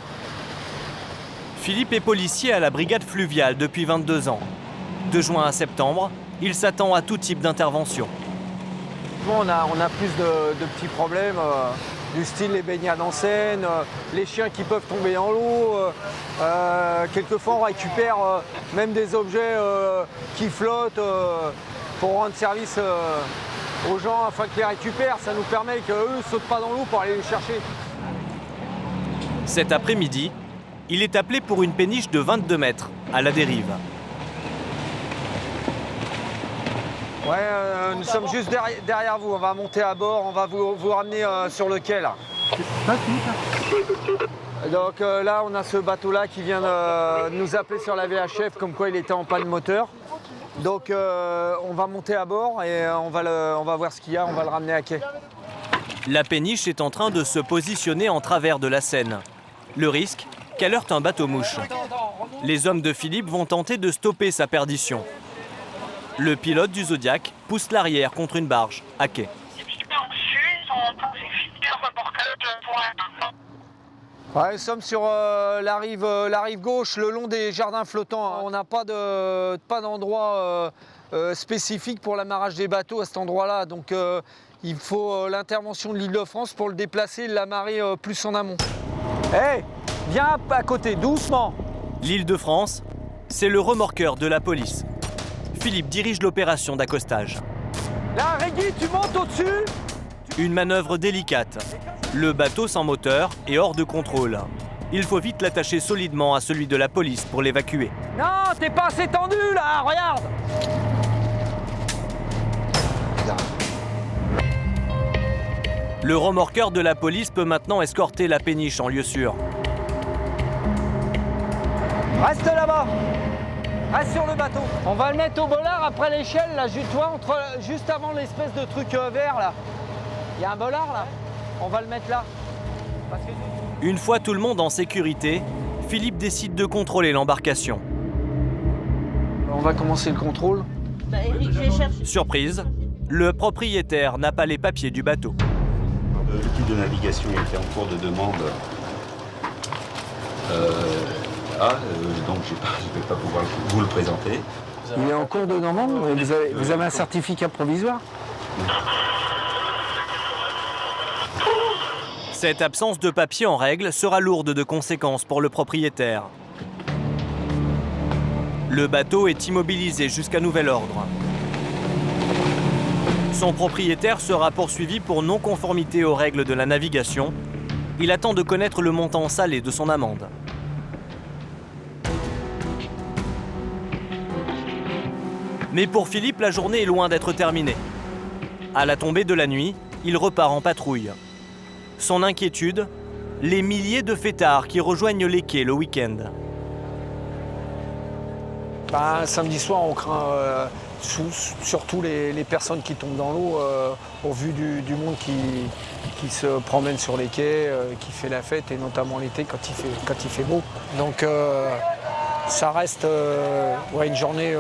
Speaker 1: Philippe est policier à la brigade fluviale depuis 22 ans. De juin à septembre, il s'attend à tout type d'intervention.
Speaker 8: On a plus de petits problèmes, du style les baignades en Seine, les chiens qui peuvent tomber dans l'eau. Quelquefois, on récupère même des objets qui flottent pour rendre service aux gens afin qu'ils les récupèrent. Ça nous permet qu'eux ne sautent pas dans l'eau pour aller les chercher.
Speaker 1: Cet après-midi, il est appelé pour une péniche de 22 mètres à la dérive.
Speaker 8: Ouais, nous sommes juste derrière vous. On va monter à bord, on va vous ramener sur le quai là. Donc là, on a ce bateau-là qui vient de nous appeler sur la VHF comme quoi il était en panne moteur. Donc on va monter à bord et on va voir ce qu'il y a, on va le ramener à quai.
Speaker 1: La péniche est en train de se positionner en travers de la Seine. Le risque, qu'elle heurte un bateau-mouche. Les hommes de Philippe vont tenter de stopper sa perdition. Le pilote du Zodiac pousse l'arrière contre une barge, à quai.
Speaker 8: Ouais, nous sommes sur la rive gauche, le long des jardins flottants. On n'a pas d'endroit spécifique pour l'amarrage des bateaux à cet endroit-là. Donc il faut l'intervention de l'Île-de-France pour le déplacer et l'amarrer plus en amont. Hé, viens à côté, doucement.
Speaker 1: L'Île-de-France, c'est le remorqueur de la police. Philippe dirige l'opération d'accostage.
Speaker 8: Là, Régui, tu montes au-dessus.
Speaker 1: Une manœuvre délicate. Le bateau sans moteur est hors de contrôle. Il faut vite l'attacher solidement à celui de la police pour l'évacuer.
Speaker 8: Non, t'es pas assez tendu là, regarde.
Speaker 1: Le remorqueur de la police peut maintenant escorter la péniche en lieu sûr.
Speaker 8: Reste là-bas. Reste sur le bateau. On va le mettre au bollard après l'échelle, là, tu vois, juste avant l'espèce de truc vert, là. Il y a un bollard, là. On va le mettre là.
Speaker 1: Une fois tout le monde en sécurité, Philippe décide de contrôler l'embarcation.
Speaker 8: On va commencer le contrôle.
Speaker 1: Surprise, le propriétaire n'a pas les papiers du bateau.
Speaker 9: L'outil de navigation était en cours de demande. Donc je ne vais pas pouvoir vous le présenter.
Speaker 8: Il est en cours de demande. Vous avez un certificat provisoire?
Speaker 1: Cette absence de papier en règle sera lourde de conséquences pour le propriétaire. Le bateau est immobilisé jusqu'à nouvel ordre. Son propriétaire sera poursuivi pour non-conformité aux règles de la navigation. Il attend de connaître le montant salé de son amende. Mais pour Philippe, la journée est loin d'être terminée. À la tombée de la nuit, il repart en patrouille. Son inquiétude, les milliers de fêtards qui rejoignent les quais le week-end.
Speaker 8: Samedi soir, on craint surtout les personnes qui tombent dans l'eau, au vu du monde qui se promène sur les quais, qui fait la fête, et notamment l'été quand il fait beau. Donc ça reste une journée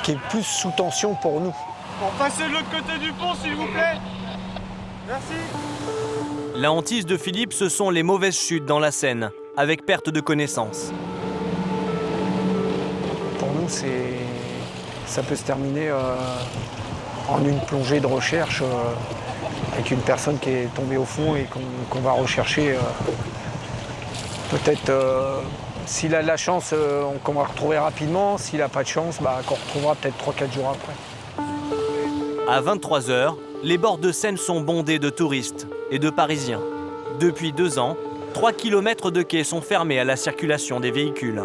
Speaker 8: qui est plus sous tension pour nous.
Speaker 10: Pour passer de l'autre côté du pont, s'il vous plaît. Merci.
Speaker 1: La hantise de Philippe, ce sont les mauvaises chutes dans la Seine, avec perte de connaissance.
Speaker 8: Pour nous, ça peut se terminer en une plongée de recherche avec une personne qui est tombée au fond et qu'on va rechercher. Peut-être, s'il a de la chance, qu'on va retrouver rapidement. S'il n'a pas de chance, qu'on retrouvera peut-être 3-4 jours après.
Speaker 1: À 23h, les bords de Seine sont bondés de touristes et de Parisiens. Depuis 2 ans, 3 km de quais sont fermés à la circulation des véhicules.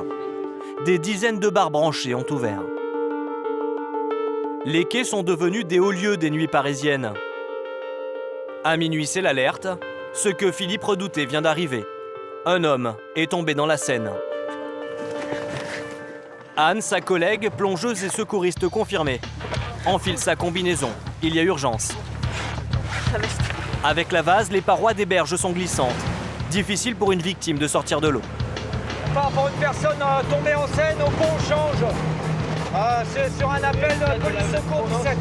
Speaker 1: Des dizaines de bars branchés ont ouvert. Les quais sont devenus des hauts lieux des nuits parisiennes. À minuit, c'est l'alerte. Ce que Philippe redoutait vient d'arriver. Un homme est tombé dans la Seine. Anne, sa collègue, plongeuse et secouriste confirmée, enfile sa combinaison. Il y a urgence. Avec la vase, les parois des berges sont glissantes. Difficile pour une victime de sortir de l'eau.
Speaker 8: Par rapport à une personne tombée en Seine, au pont change. C'est sur un appel de police secours 17.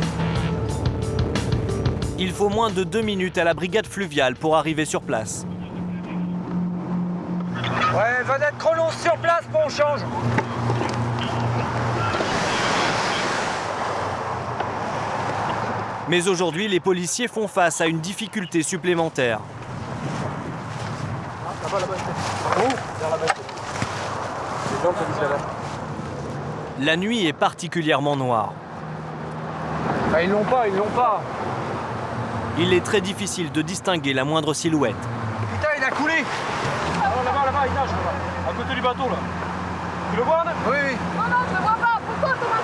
Speaker 1: Il faut moins de 2 minutes à la brigade fluviale pour arriver sur place.
Speaker 8: Ouais, vedette chrono sur place, pont change.
Speaker 1: Mais aujourd'hui, les policiers font face à une difficulté supplémentaire. La nuit est particulièrement noire.
Speaker 8: Ils l'ont pas.
Speaker 1: Il est très difficile de distinguer la moindre silhouette.
Speaker 8: Putain, il a coulé.
Speaker 10: Là-bas, il nage, là. À côté du bateau, là. Tu le vois, là?
Speaker 8: Oui.
Speaker 10: Non, je le vois pas. Pourquoi, Thomas?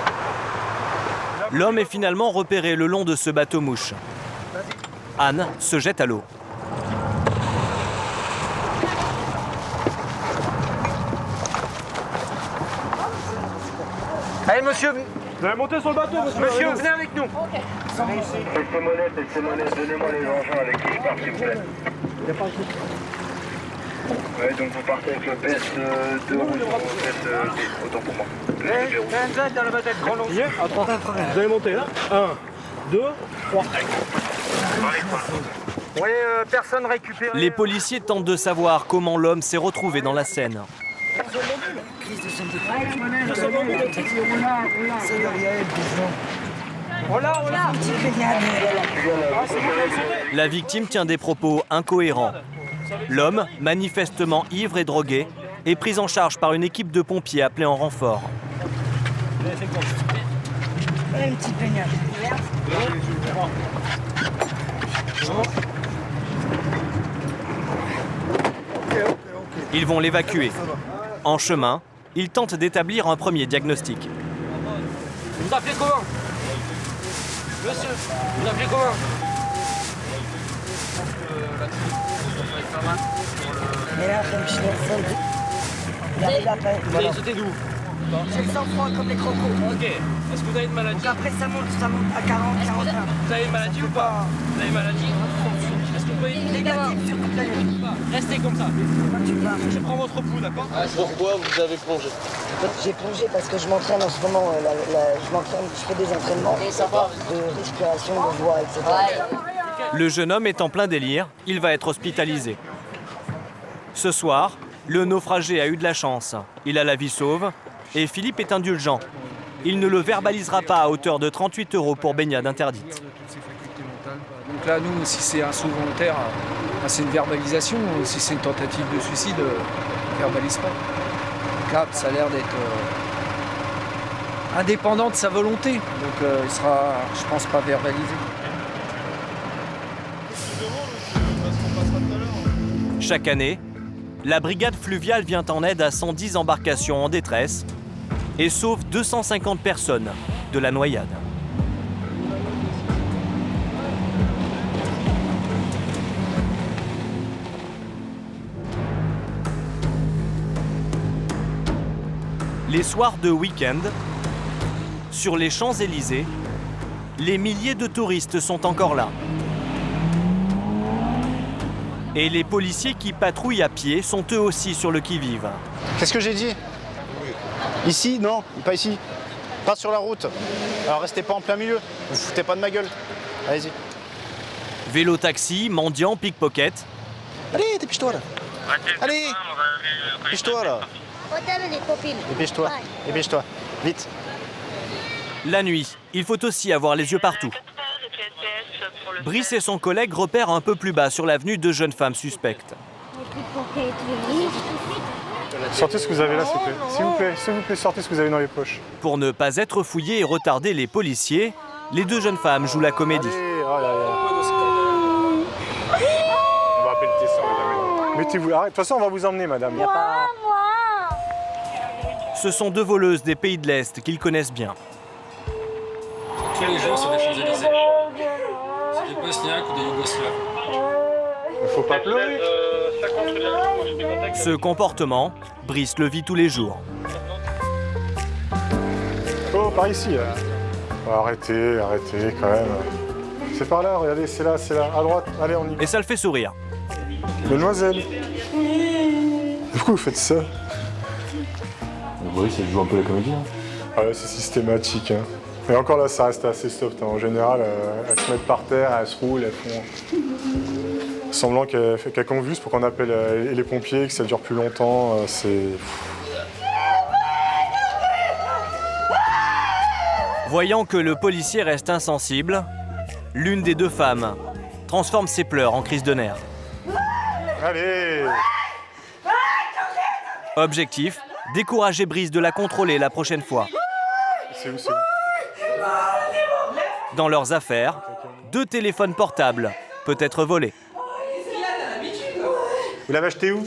Speaker 1: L'homme est finalement repéré le long de ce bateau-mouche. Anne se jette à l'eau.
Speaker 8: Allez, monsieur.
Speaker 10: Vous allez monter sur le bateau, monsieur.
Speaker 8: Monsieur, venez avec nous.
Speaker 10: Ok.
Speaker 16: Monnaie, donnez-moi les engins avec qui je pars, s'il vous plaît. Ouais, donc vous partez avec le PS2 ou le PS autant pour moi.
Speaker 8: Dans la vedette chrono.
Speaker 10: À 3. Vous allez monter là. 1, 2, 3.
Speaker 8: Personne récupérée.
Speaker 1: Les policiers tentent de savoir comment l'homme s'est retrouvé dans la Seine. La victime tient des propos incohérents. L'homme, manifestement ivre et drogué, est pris en charge par une équipe de pompiers appelée en renfort.
Speaker 3: Une petite baignade.
Speaker 1: Ils vont l'évacuer. En chemin, ils tentent d'établir un premier diagnostic.
Speaker 10: Vous appelez comment? Monsieur, vous appelez comment?
Speaker 3: Mais là, comme je suis
Speaker 10: Vous avez sauté d'où?
Speaker 3: C'est le sang-froid comme les crocos.
Speaker 10: Ok. Est-ce que vous avez une maladie?
Speaker 3: Donc après, ça monte à 40, 41.
Speaker 10: Vous avez une maladie ou pas? Vous avez une maladie? Est-ce que vous pouvez...
Speaker 3: Négatif sur toute la nuit.
Speaker 10: Restez comme ça. Je prends votre pouls, d'accord?
Speaker 15: Pourquoi vous avez plongé?
Speaker 3: J'ai plongé parce que je m'entraîne en ce moment. Je fais des entraînements de respiration, de voix, etc.
Speaker 1: Le jeune homme est en plein délire, il va être hospitalisé. Ce soir, le naufragé a eu de la chance. Il a la vie sauve et Philippe est indulgent. Il ne le verbalisera pas à hauteur de 38 € pour baignade interdite.
Speaker 8: Donc là, nous, si c'est un saut volontaire, c'est une verbalisation. Si c'est une tentative de suicide, on ne verbalise pas. Donc là, ça a l'air d'être indépendant de sa volonté. Donc il sera, je pense, pas verbalisé.
Speaker 1: Chaque année, la brigade fluviale vient en aide à 110 embarcations en détresse et sauve 250 personnes de la noyade. Les soirs de week-end, sur les Champs-Élysées, les milliers de touristes sont encore là. Et les policiers qui patrouillent à pied sont eux aussi sur le qui-vive.
Speaker 11: Qu'est-ce que j'ai dit? Ici? Non, pas ici. Pas sur la route. Alors restez pas en plein milieu. Vous foutez pas de ma gueule. Allez-y.
Speaker 1: Vélo taxi, mendiant, pickpocket.
Speaker 11: Allez, dépêche-toi là. Allez, dépêche-toi là. Dépêche-toi, dépêche-toi. Vite.
Speaker 1: La nuit, il faut aussi avoir les yeux partout. Brice et son collègue repèrent un peu plus bas sur l'avenue deux jeunes femmes suspectes.
Speaker 12: Sortez ce que vous avez là, s'il vous plaît, sortez ce que vous avez dans les poches.
Speaker 1: Pour ne pas être fouillés et retarder les policiers, les deux jeunes femmes jouent la comédie.
Speaker 12: Allez, oh là là. On va appeler le testeur, madame. Mettez-vous, arrête. De toute façon, on va vous emmener, madame.
Speaker 1: Ce sont deux voleuses des pays de l'Est qu'ils connaissent bien.
Speaker 10: Tous les jours sur les Champs-Élysées. C'est des Bosniaques ou des Yougoslaves.
Speaker 12: Il faut pas pleurer.
Speaker 1: Ce comportement, Brice le vit tous les jours.
Speaker 12: Oh, par ici. Oh, arrêtez quand même. C'est par là, regardez, c'est là, à droite. Allez, on y va.
Speaker 1: Et ça le fait sourire.
Speaker 12: Mademoiselle. Pourquoi vous faites ça?
Speaker 9: Oui, ça joue un peu la comédie. Hein.
Speaker 12: Ah ouais, c'est systématique. Hein. Mais encore là, ça reste assez soft. Hein. En général, elles se mettent par terre, elles se roulent, elles font semblant qu'elles convulsent pour qu'on appelle les pompiers, que ça dure plus longtemps.
Speaker 1: Voyant que le policier reste insensible, l'une des deux femmes transforme ses pleurs en crise de nerfs.
Speaker 12: Allez!
Speaker 1: Objectif, décourager Brice de la contrôler la prochaine fois.
Speaker 12: C'est où?
Speaker 1: Dans leurs affaires, 2 téléphones portables, peut-être volés.
Speaker 12: Vous l'avez acheté où?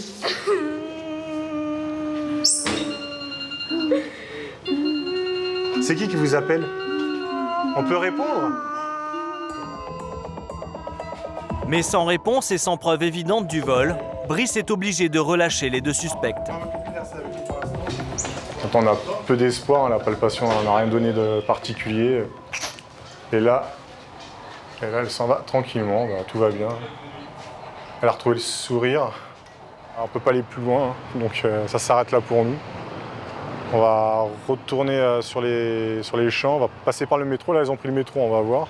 Speaker 12: C'est qui vous appelle? On peut répondre?
Speaker 1: Mais sans réponse et sans preuve évidente du vol, Brice est obligé de relâcher les deux suspectes.
Speaker 12: Quand on a peu d'espoir, la palpation n'a rien donné de particulier. Et là, elle s'en va tranquillement, tout va bien. Elle a retrouvé le sourire. Alors, on ne peut pas aller plus loin, hein, donc ça s'arrête là pour nous. On va retourner sur les champs, on va passer par le métro. Là, ils ont pris le métro, on va voir.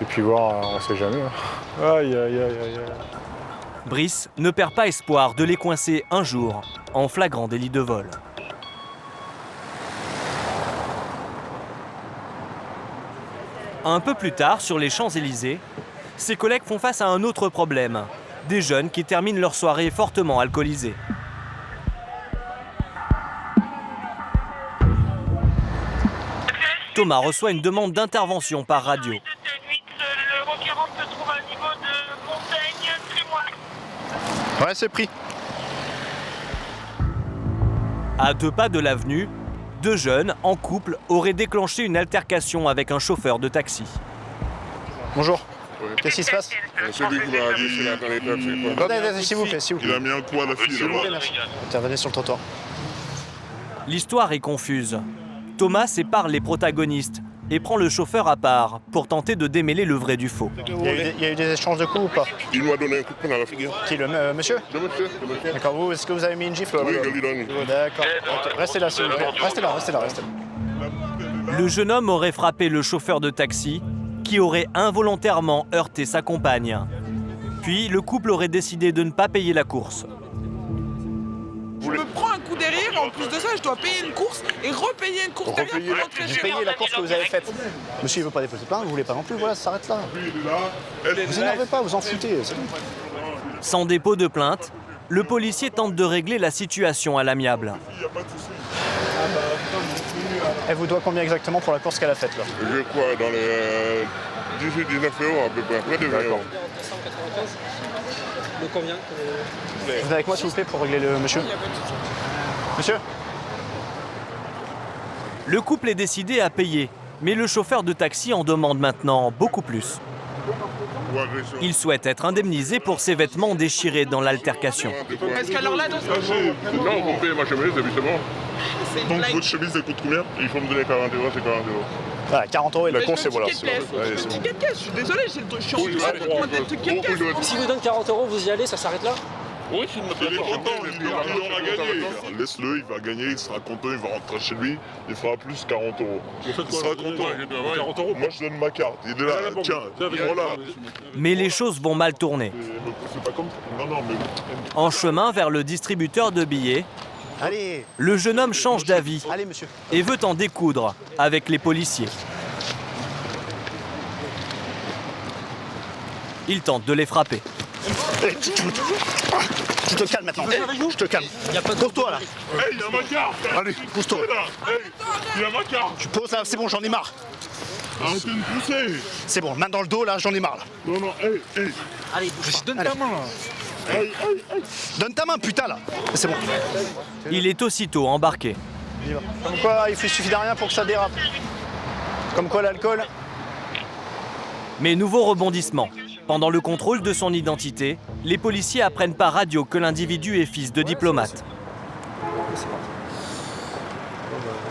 Speaker 12: Et puis voir, on sait jamais. Aïe, aïe, aïe, aïe.
Speaker 1: Brice ne perd pas espoir de les coincer un jour en flagrant délit de vol. Un peu plus tard, sur les Champs-Élysées, ses collègues font face à un autre problème. Des jeunes qui terminent leur soirée fortement alcoolisés. Thomas reçoit une demande d'intervention par radio.
Speaker 11: Ouais, c'est pris.
Speaker 1: À 2 pas de l'avenue, 2 jeunes en couple auraient déclenché une altercation avec un chauffeur de taxi.
Speaker 11: Bonjour. Qu'est-ce qui se passe?
Speaker 16: Celui qui m'a dit c'est la
Speaker 11: Attendez, s'il vous plaît, s'il vous plaît.
Speaker 16: Il a mis un coup à la fille.
Speaker 11: S'il vous plaît, merci. Intervenez sur le trottoir.
Speaker 1: L'histoire est confuse. Thomas sépare les protagonistes et prend le chauffeur à part pour tenter de démêler le vrai du faux.
Speaker 11: Il y a eu des échanges de coups ou pas?
Speaker 16: Il m'a donné un coup de poing dans la figure.
Speaker 11: Qui, le monsieur?
Speaker 16: Le monsieur.
Speaker 11: D'accord, vous, est-ce que vous avez mis une gifle?
Speaker 16: Oui, je lui donne.
Speaker 11: D'accord. Restez là, s'il vous plaît. Restez là, restez là, restez là.
Speaker 1: Le jeune homme aurait frappé le chauffeur de taxi qui aurait involontairement heurté sa compagne. Puis le couple aurait décidé de ne pas payer la course.
Speaker 7: Je me prends un coup derrière, en plus de ça, je dois payer une course et repayer une course derrière pour rentrer chez moi.
Speaker 11: Vous payez la course que vous avez faite. Monsieur, il ne veut pas déposer plainte, vous voulez pas non plus, voilà, ça s'arrête là. Vous énervez pas, vous en foutez, c'est bon.
Speaker 1: Sans dépôt de plainte, le policier tente de régler la situation à l'amiable.
Speaker 11: Elle vous doit combien exactement pour la course qu'elle a faite là?
Speaker 16: Je crois dans les 18-19 € à peu près, près de 20 €.
Speaker 5: De combien?
Speaker 11: Vous venez avec moi s'il vous plaît pour régler le monsieur? Monsieur?
Speaker 1: Le couple est décidé à payer, mais le chauffeur de taxi en demande maintenant beaucoup plus. Il souhaite être indemnisé pour ses vêtements déchirés dans l'altercation.
Speaker 7: Est-ce qu'alors là,
Speaker 16: non, vous payez ma chemise, évidemment. Donc votre chemise, elle coûte combien? Il faut me donner 40 €, c'est 40 €.
Speaker 11: Voilà, 40 € et
Speaker 16: la
Speaker 11: la
Speaker 16: course, c'est voilà.
Speaker 7: Je suis désolé, je suis en train de demander le ticket de caisse.
Speaker 5: Si vous donne 40 €, vous y allez, ça s'arrête là?
Speaker 16: Oui, s'il me donne 40 €, il aura gagné. Laisse-le, il va gagner, il sera content, il va rentrer chez lui, il fera plus 40 €. Il sera content. 40 €. Moi, je donne ma carte. Il est là, tiens, voilà.
Speaker 1: Mais les choses vont mal tourner.
Speaker 16: C'est pas comme... Non, non, mais...
Speaker 1: En chemin vers le distributeur de billets,
Speaker 11: allez,
Speaker 1: le jeune homme change d'avis et veut en découdre avec les policiers. Il tente de les frapper.
Speaker 11: Tu te calmes maintenant. Je te calme. Pose-toi là.
Speaker 16: Hey, il y a ma carte.
Speaker 11: Allez, pousse-toi.
Speaker 16: Hey, il y a ma carte.
Speaker 11: Tu poses là, c'est bon, j'en ai marre.
Speaker 16: Arrêtez de me pousser.
Speaker 11: C'est bon, main dans le dos là, j'en ai marre là.
Speaker 16: Non, non, hey, hey.
Speaker 5: Allez, donne ta main.
Speaker 16: Hey, hey, hey.
Speaker 11: Donne ta main, putain là. C'est bon.
Speaker 1: Il est aussitôt embarqué.
Speaker 11: Comme quoi, il suffit de rien pour que ça dérape. Comme quoi l'alcool.
Speaker 1: Mais nouveau rebondissement. Pendant le contrôle de son identité, les policiers apprennent par radio que l'individu est fils de diplomate.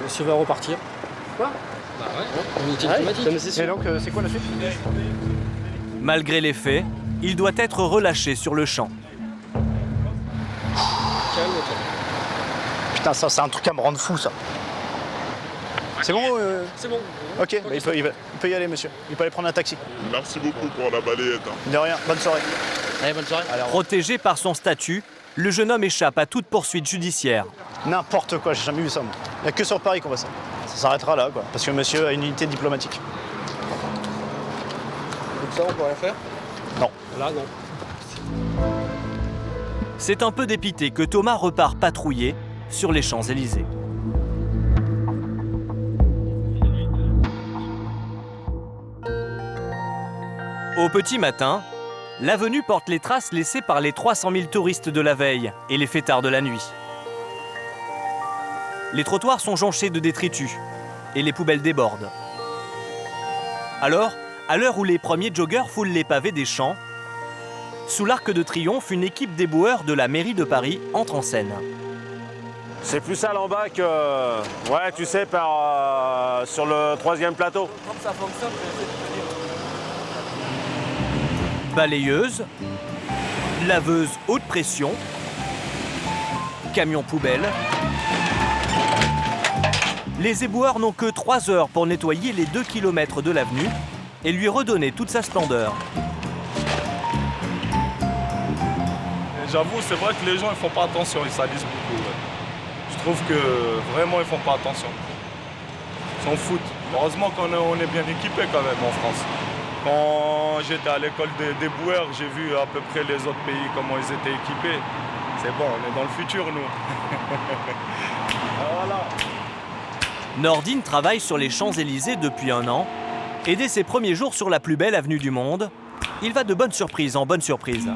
Speaker 5: Monsieur va repartir. Quoi? Bah ouais, unité diplomatique.
Speaker 11: Et donc, c'est quoi la suite?
Speaker 1: Malgré les faits, il doit être relâché sur le champ.
Speaker 5: Calme-toi.
Speaker 11: Putain, ça, c'est un truc à me rendre fou, ça. C'est bon
Speaker 5: C'est bon.
Speaker 11: Ok, bah, il peut y aller, monsieur. Il peut aller prendre un taxi.
Speaker 16: Merci beaucoup pour la balayette.
Speaker 11: De rien, bonne soirée.
Speaker 5: Allez, bonne soirée.
Speaker 1: Protégé par son statut, le jeune homme échappe à toute poursuite judiciaire.
Speaker 11: N'importe quoi, j'ai jamais vu ça, moi. Il n'y a que sur Paris qu'on voit ça. Ça s'arrêtera là, quoi. Parce que monsieur a une unité diplomatique.
Speaker 5: Donc ça, on peut rien faire?
Speaker 11: Non.
Speaker 5: Là, non.
Speaker 1: C'est un peu dépité que Thomas repart patrouiller sur les Champs-Élysées. Au petit matin, l'avenue porte les traces laissées par les 300 000 touristes de la veille et les fêtards de la nuit. Les trottoirs sont jonchés de détritus et les poubelles débordent. Alors, à l'heure où les premiers joggeurs foulent les pavés des champs, sous l'Arc de Triomphe, une équipe d'éboueurs de la mairie de Paris entre en scène.
Speaker 13: C'est plus sale en bas que, ouais, tu sais, sur le 3e plateau.
Speaker 5: Comme ça fonctionne,
Speaker 1: Balayeuse, laveuse haute pression, camion poubelle. Les éboueurs n'ont que 3 heures pour nettoyer les 2 km de l'avenue et lui redonner toute sa splendeur.
Speaker 14: J'avoue, c'est vrai que les gens ils font pas attention, ils salissent beaucoup. Ouais. Je trouve que vraiment ils font pas attention. Ils s'en foutent. Heureusement qu'on est bien équipé quand même en France. Quand j'étais à l'école des boueurs, j'ai vu à peu près les autres pays comment ils étaient équipés. C'est bon, on est dans le futur nous. Voilà.
Speaker 1: Nordine travaille sur les Champs-Élysées depuis 1 an et dès ses premiers jours sur la plus belle avenue du monde, il va de bonne surprise en bonne surprise.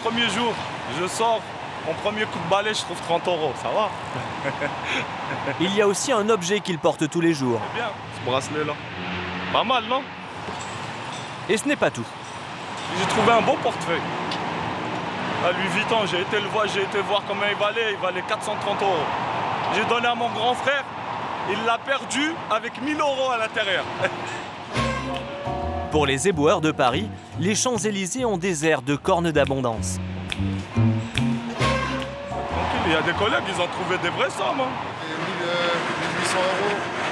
Speaker 14: Premier jour, je sors, mon premier coup de balai, je trouve 30 €, ça va.
Speaker 1: Il y a aussi un objet qu'il porte tous les jours.
Speaker 14: C'est bien, ce bracelet-là. Pas mal, non?
Speaker 1: Et ce n'est pas tout.
Speaker 14: J'ai trouvé un bon portefeuille. À Louis Vuitton, j'ai été voir combien il valait 430 €. J'ai donné à mon grand frère, il l'a perdu avec 1000 € à l'intérieur.
Speaker 1: Pour les éboueurs de Paris, les Champs-Élysées ont des airs de cornes d'abondance.
Speaker 14: Il y a des collègues, ils ont trouvé des vraies sommes. Hein.
Speaker 17: 1800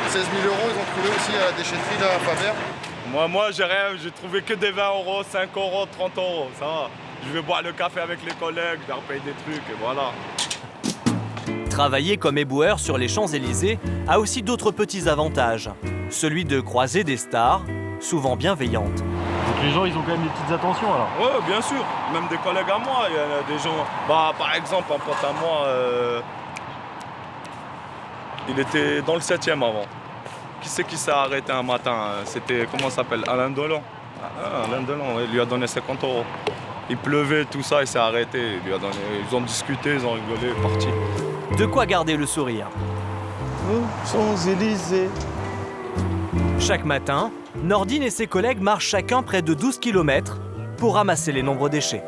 Speaker 17: €, 16 000 € ils ont trouvé aussi à la déchetterie là, à Faber.
Speaker 14: Moi j'ai rien, j'ai trouvé que des 20 €, 5 €, 30 €, ça va. Je vais boire le café avec les collègues, je leur paye des trucs et voilà.
Speaker 1: Travailler comme éboueur sur les Champs-Élysées a aussi d'autres petits avantages. Celui de croiser des stars, souvent bienveillantes.
Speaker 2: Donc les gens, ils ont quand même des petites attentions alors?
Speaker 14: Ouais, bien sûr. Même des collègues à moi, il y a des gens... Bah, par exemple, un pote à moi, il était dans le 7e avant. Qui c'est qui s'est arrêté un matin? C'était, comment ça s'appelle? Alain Delon. Alain Delon, il lui a donné 50 €. Il pleuvait, tout ça, il s'est arrêté. Il lui a donné... Ils ont discuté, ils ont rigolé, parti.
Speaker 1: De quoi garder le sourire.
Speaker 6: Champs-Élysées.
Speaker 1: Chaque matin, Nordine et ses collègues marchent chacun près de 12 km pour ramasser les nombreux déchets.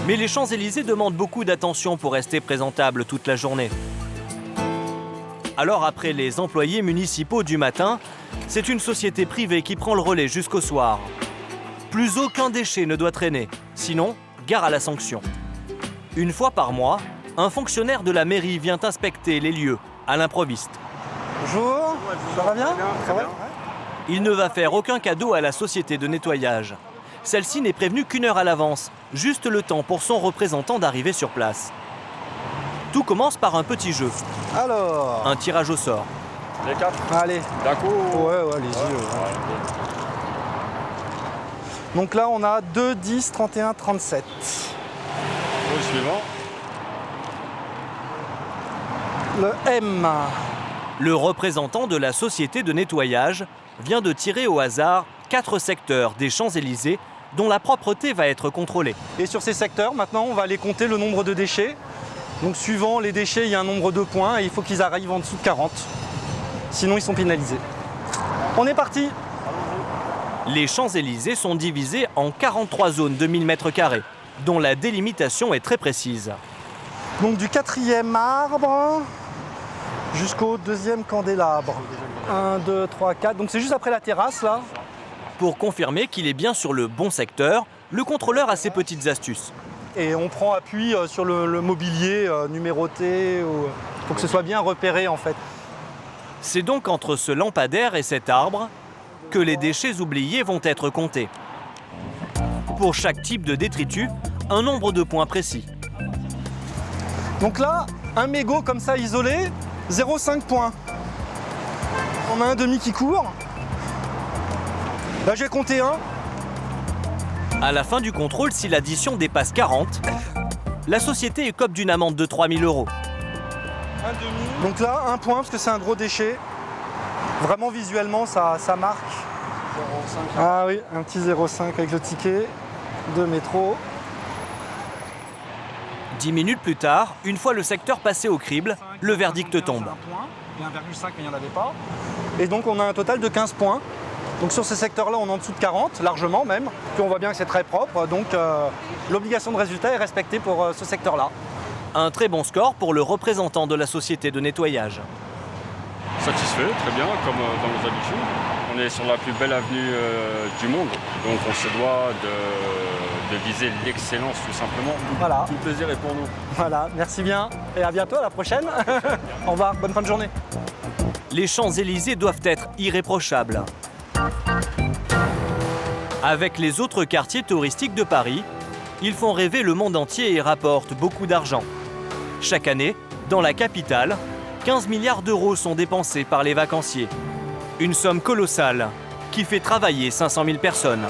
Speaker 1: Mais les Champs-Élysées demandent beaucoup d'attention pour rester présentables toute la journée. Alors après les employés municipaux du matin, c'est une société privée qui prend le relais jusqu'au soir. Plus aucun déchet ne doit traîner, sinon, gare à la sanction. Une fois par mois, un fonctionnaire de la mairie vient inspecter les lieux à l'improviste.
Speaker 8: Bonjour, ça va bien? Ça va?
Speaker 1: Il ne va faire aucun cadeau à la société de nettoyage. Celle-ci n'est prévenue qu'1 heure à l'avance, juste le temps pour son représentant d'arriver sur place. Tout commence par un petit jeu.
Speaker 8: Alors?
Speaker 1: Un tirage au sort.
Speaker 14: Les 4?
Speaker 8: Allez.
Speaker 14: D'un coup?
Speaker 8: Ouais, allez-y. Donc là, on a 2, 10, 31, 37.
Speaker 14: Le suivant.
Speaker 8: Le M.
Speaker 1: Le représentant de la société de nettoyage vient de tirer au hasard 4 secteurs des Champs-Élysées dont la propreté va être contrôlée.
Speaker 8: Et sur ces secteurs, maintenant, on va aller compter le nombre de déchets. Donc suivant les déchets, il y a un nombre de points et il faut qu'ils arrivent en dessous de 40. Sinon, ils sont pénalisés. On est parti!
Speaker 1: Les Champs-Élysées sont divisés en 43 zones de 1000 m², dont la délimitation est très précise.
Speaker 8: Donc du 4e arbre jusqu'au 2e candélabre. 1, 2, 3, 4. Donc c'est juste après la terrasse là.
Speaker 1: Pour confirmer qu'il est bien sur le bon secteur, le contrôleur a ses petites astuces.
Speaker 8: Et on prend appui sur le mobilier numéroté. Faut que ce soit bien repéré en fait.
Speaker 1: C'est donc entre ce lampadaire et cet arbre que les déchets oubliés vont être comptés. Pour chaque type de détritus, un nombre de points précis.
Speaker 8: Donc là, un mégot comme ça isolé, 0,5 points. On a un demi qui court. Là j'ai compté 1.
Speaker 1: À la fin du contrôle, si l'addition dépasse 40, la société écope d'une amende de 3 000 €.
Speaker 8: Un demi. Donc là, 1 point parce que c'est un gros déchet. Vraiment visuellement, ça marque. 0,5. Ah oui, un petit 0,5 avec le ticket de métro.
Speaker 1: 10 minutes plus tard, une fois le secteur passé au crible, le verdict tombe.
Speaker 8: Il y a 1,5 mais il n'y en avait pas. Et donc on a un total de 15 points. Donc sur ces secteurs-là, on est en dessous de 40, largement même. Puis on voit bien que c'est très propre, donc l'obligation de résultat est respectée pour ce secteur-là.
Speaker 1: Un très bon score pour le représentant de la société de nettoyage.
Speaker 10: Satisfait, très bien, comme dans nos habitudes. On est sur la plus belle avenue du monde, donc on se doit de viser l'excellence tout simplement.
Speaker 8: Voilà.
Speaker 10: Tout le plaisir est pour nous.
Speaker 8: Voilà, merci bien et à bientôt, à la prochaine. Au revoir, bonne fin de journée.
Speaker 1: les Champs-Élysées doivent être irréprochables. Avec les autres quartiers touristiques de Paris, ils font rêver le monde entier et rapportent beaucoup d'argent. Chaque année, dans la capitale, 15 milliards d'euros sont dépensés par les vacanciers. Une somme colossale qui fait travailler 500 000 personnes.